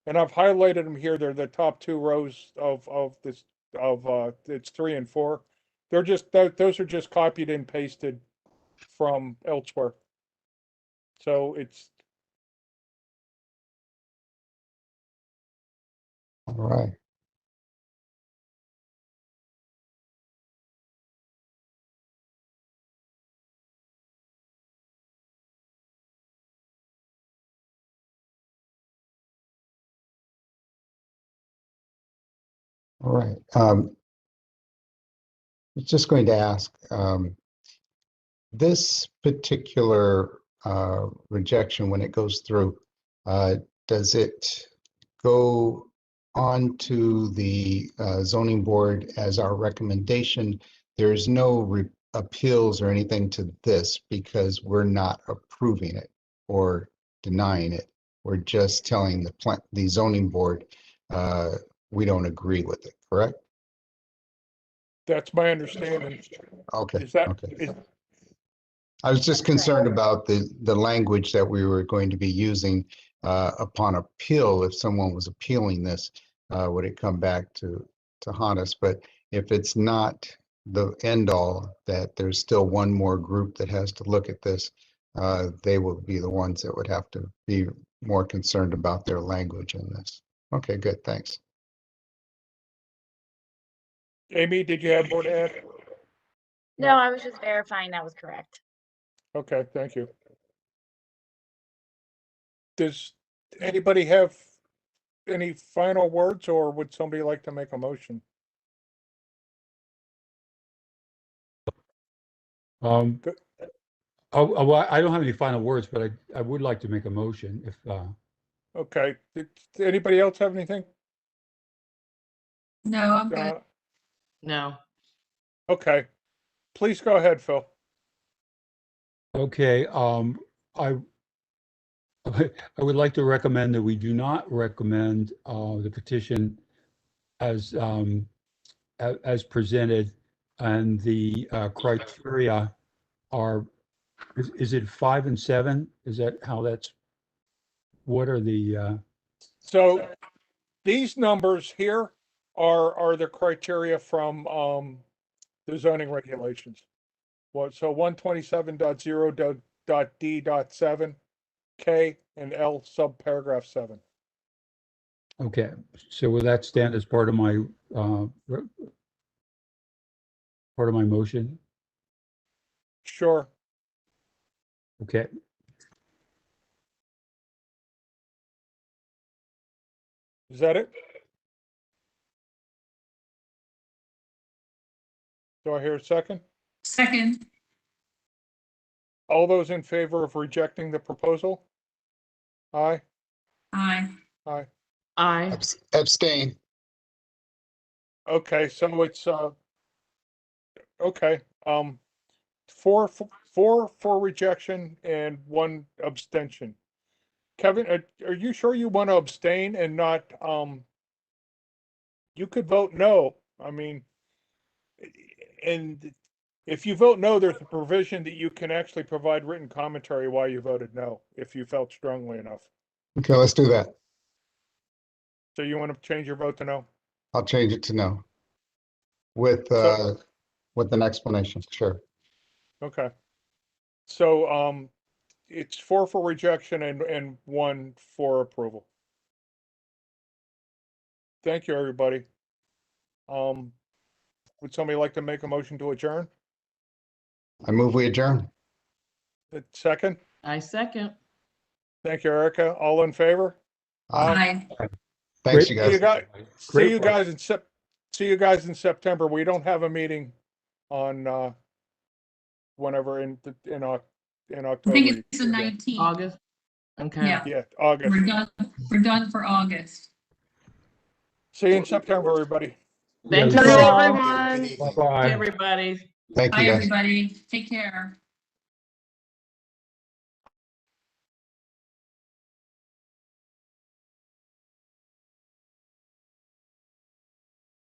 And I've highlighted them here. They're the top two rows of this, it's 3 and 4. They're just, those are just copied and pasted from elsewhere. So it's, All right. All right. I was just going to ask, this particular rejection, when it goes through, does it go on to the zoning board as our recommendation? There's no appeals or anything to this because we're not approving it or denying it. We're just telling the zoning board we don't agree with it, correct? that's my understanding. Okay, Is that, okay. I was just concerned about the language that we were going to be using upon appeal. If someone was appealing this, would it come back to haunt us? But if it's not the end all, that there's still one more group that has to look at this, they will be the ones that would have to be more concerned about their language in this. Okay, good, thanks. Amy, did you have more to add? No, I was just verifying that was correct. Okay, thank you. Does anybody have any final words, or would somebody like to make a motion? Well, I don't have any final words, but I would like to make a motion if, Okay, did anybody else have anything? No, I'm good. No. Okay, please go ahead, Phil. okay, I I would like to recommend that we do not recommend the petition as presented, and the criteria are, is it 5 and 7? Is that how that's, what are the, So these numbers here are the criteria from the zoning regulations. What, so 127.0.d.7, K and L subparagraph 7. okay, so will that stand as part of my motion? Sure. Okay, Is that it? Do I hear a second? Second, All those in favor of rejecting the proposal? Aye, aye. aye. I, Abstain. Okay, so it's, okay, 4 for rejection and 1 abstention. Kevin, are you sure you want to abstain and not, you could vote no, I mean, and If you vote no, there's a provision that you can actually provide written commentary why you voted no, if you felt strongly enough. Okay, let's do that. So you want to change your vote to no? I'll change it to no. With an explanation, sure. Okay. So, it's 4 for rejection and 1 for approval. Thank you, everybody. Would somebody like to make a motion to adjourn? I move we adjourn. Second? I second. Thank you, Erica. All in favor? Aye. Thanks, Great. you See you guys. guys, see Great you work. guys see you guys in September. We don't have a meeting on, whenever in I October. think it's the 19th. August. Okay. Yeah, Yeah, August. we're done for August. See you in September, everybody. Thank Yeah, you good all. everyone. Hey, Bye-bye. everybody. Thank Bye, you, guys. everybody. Take care.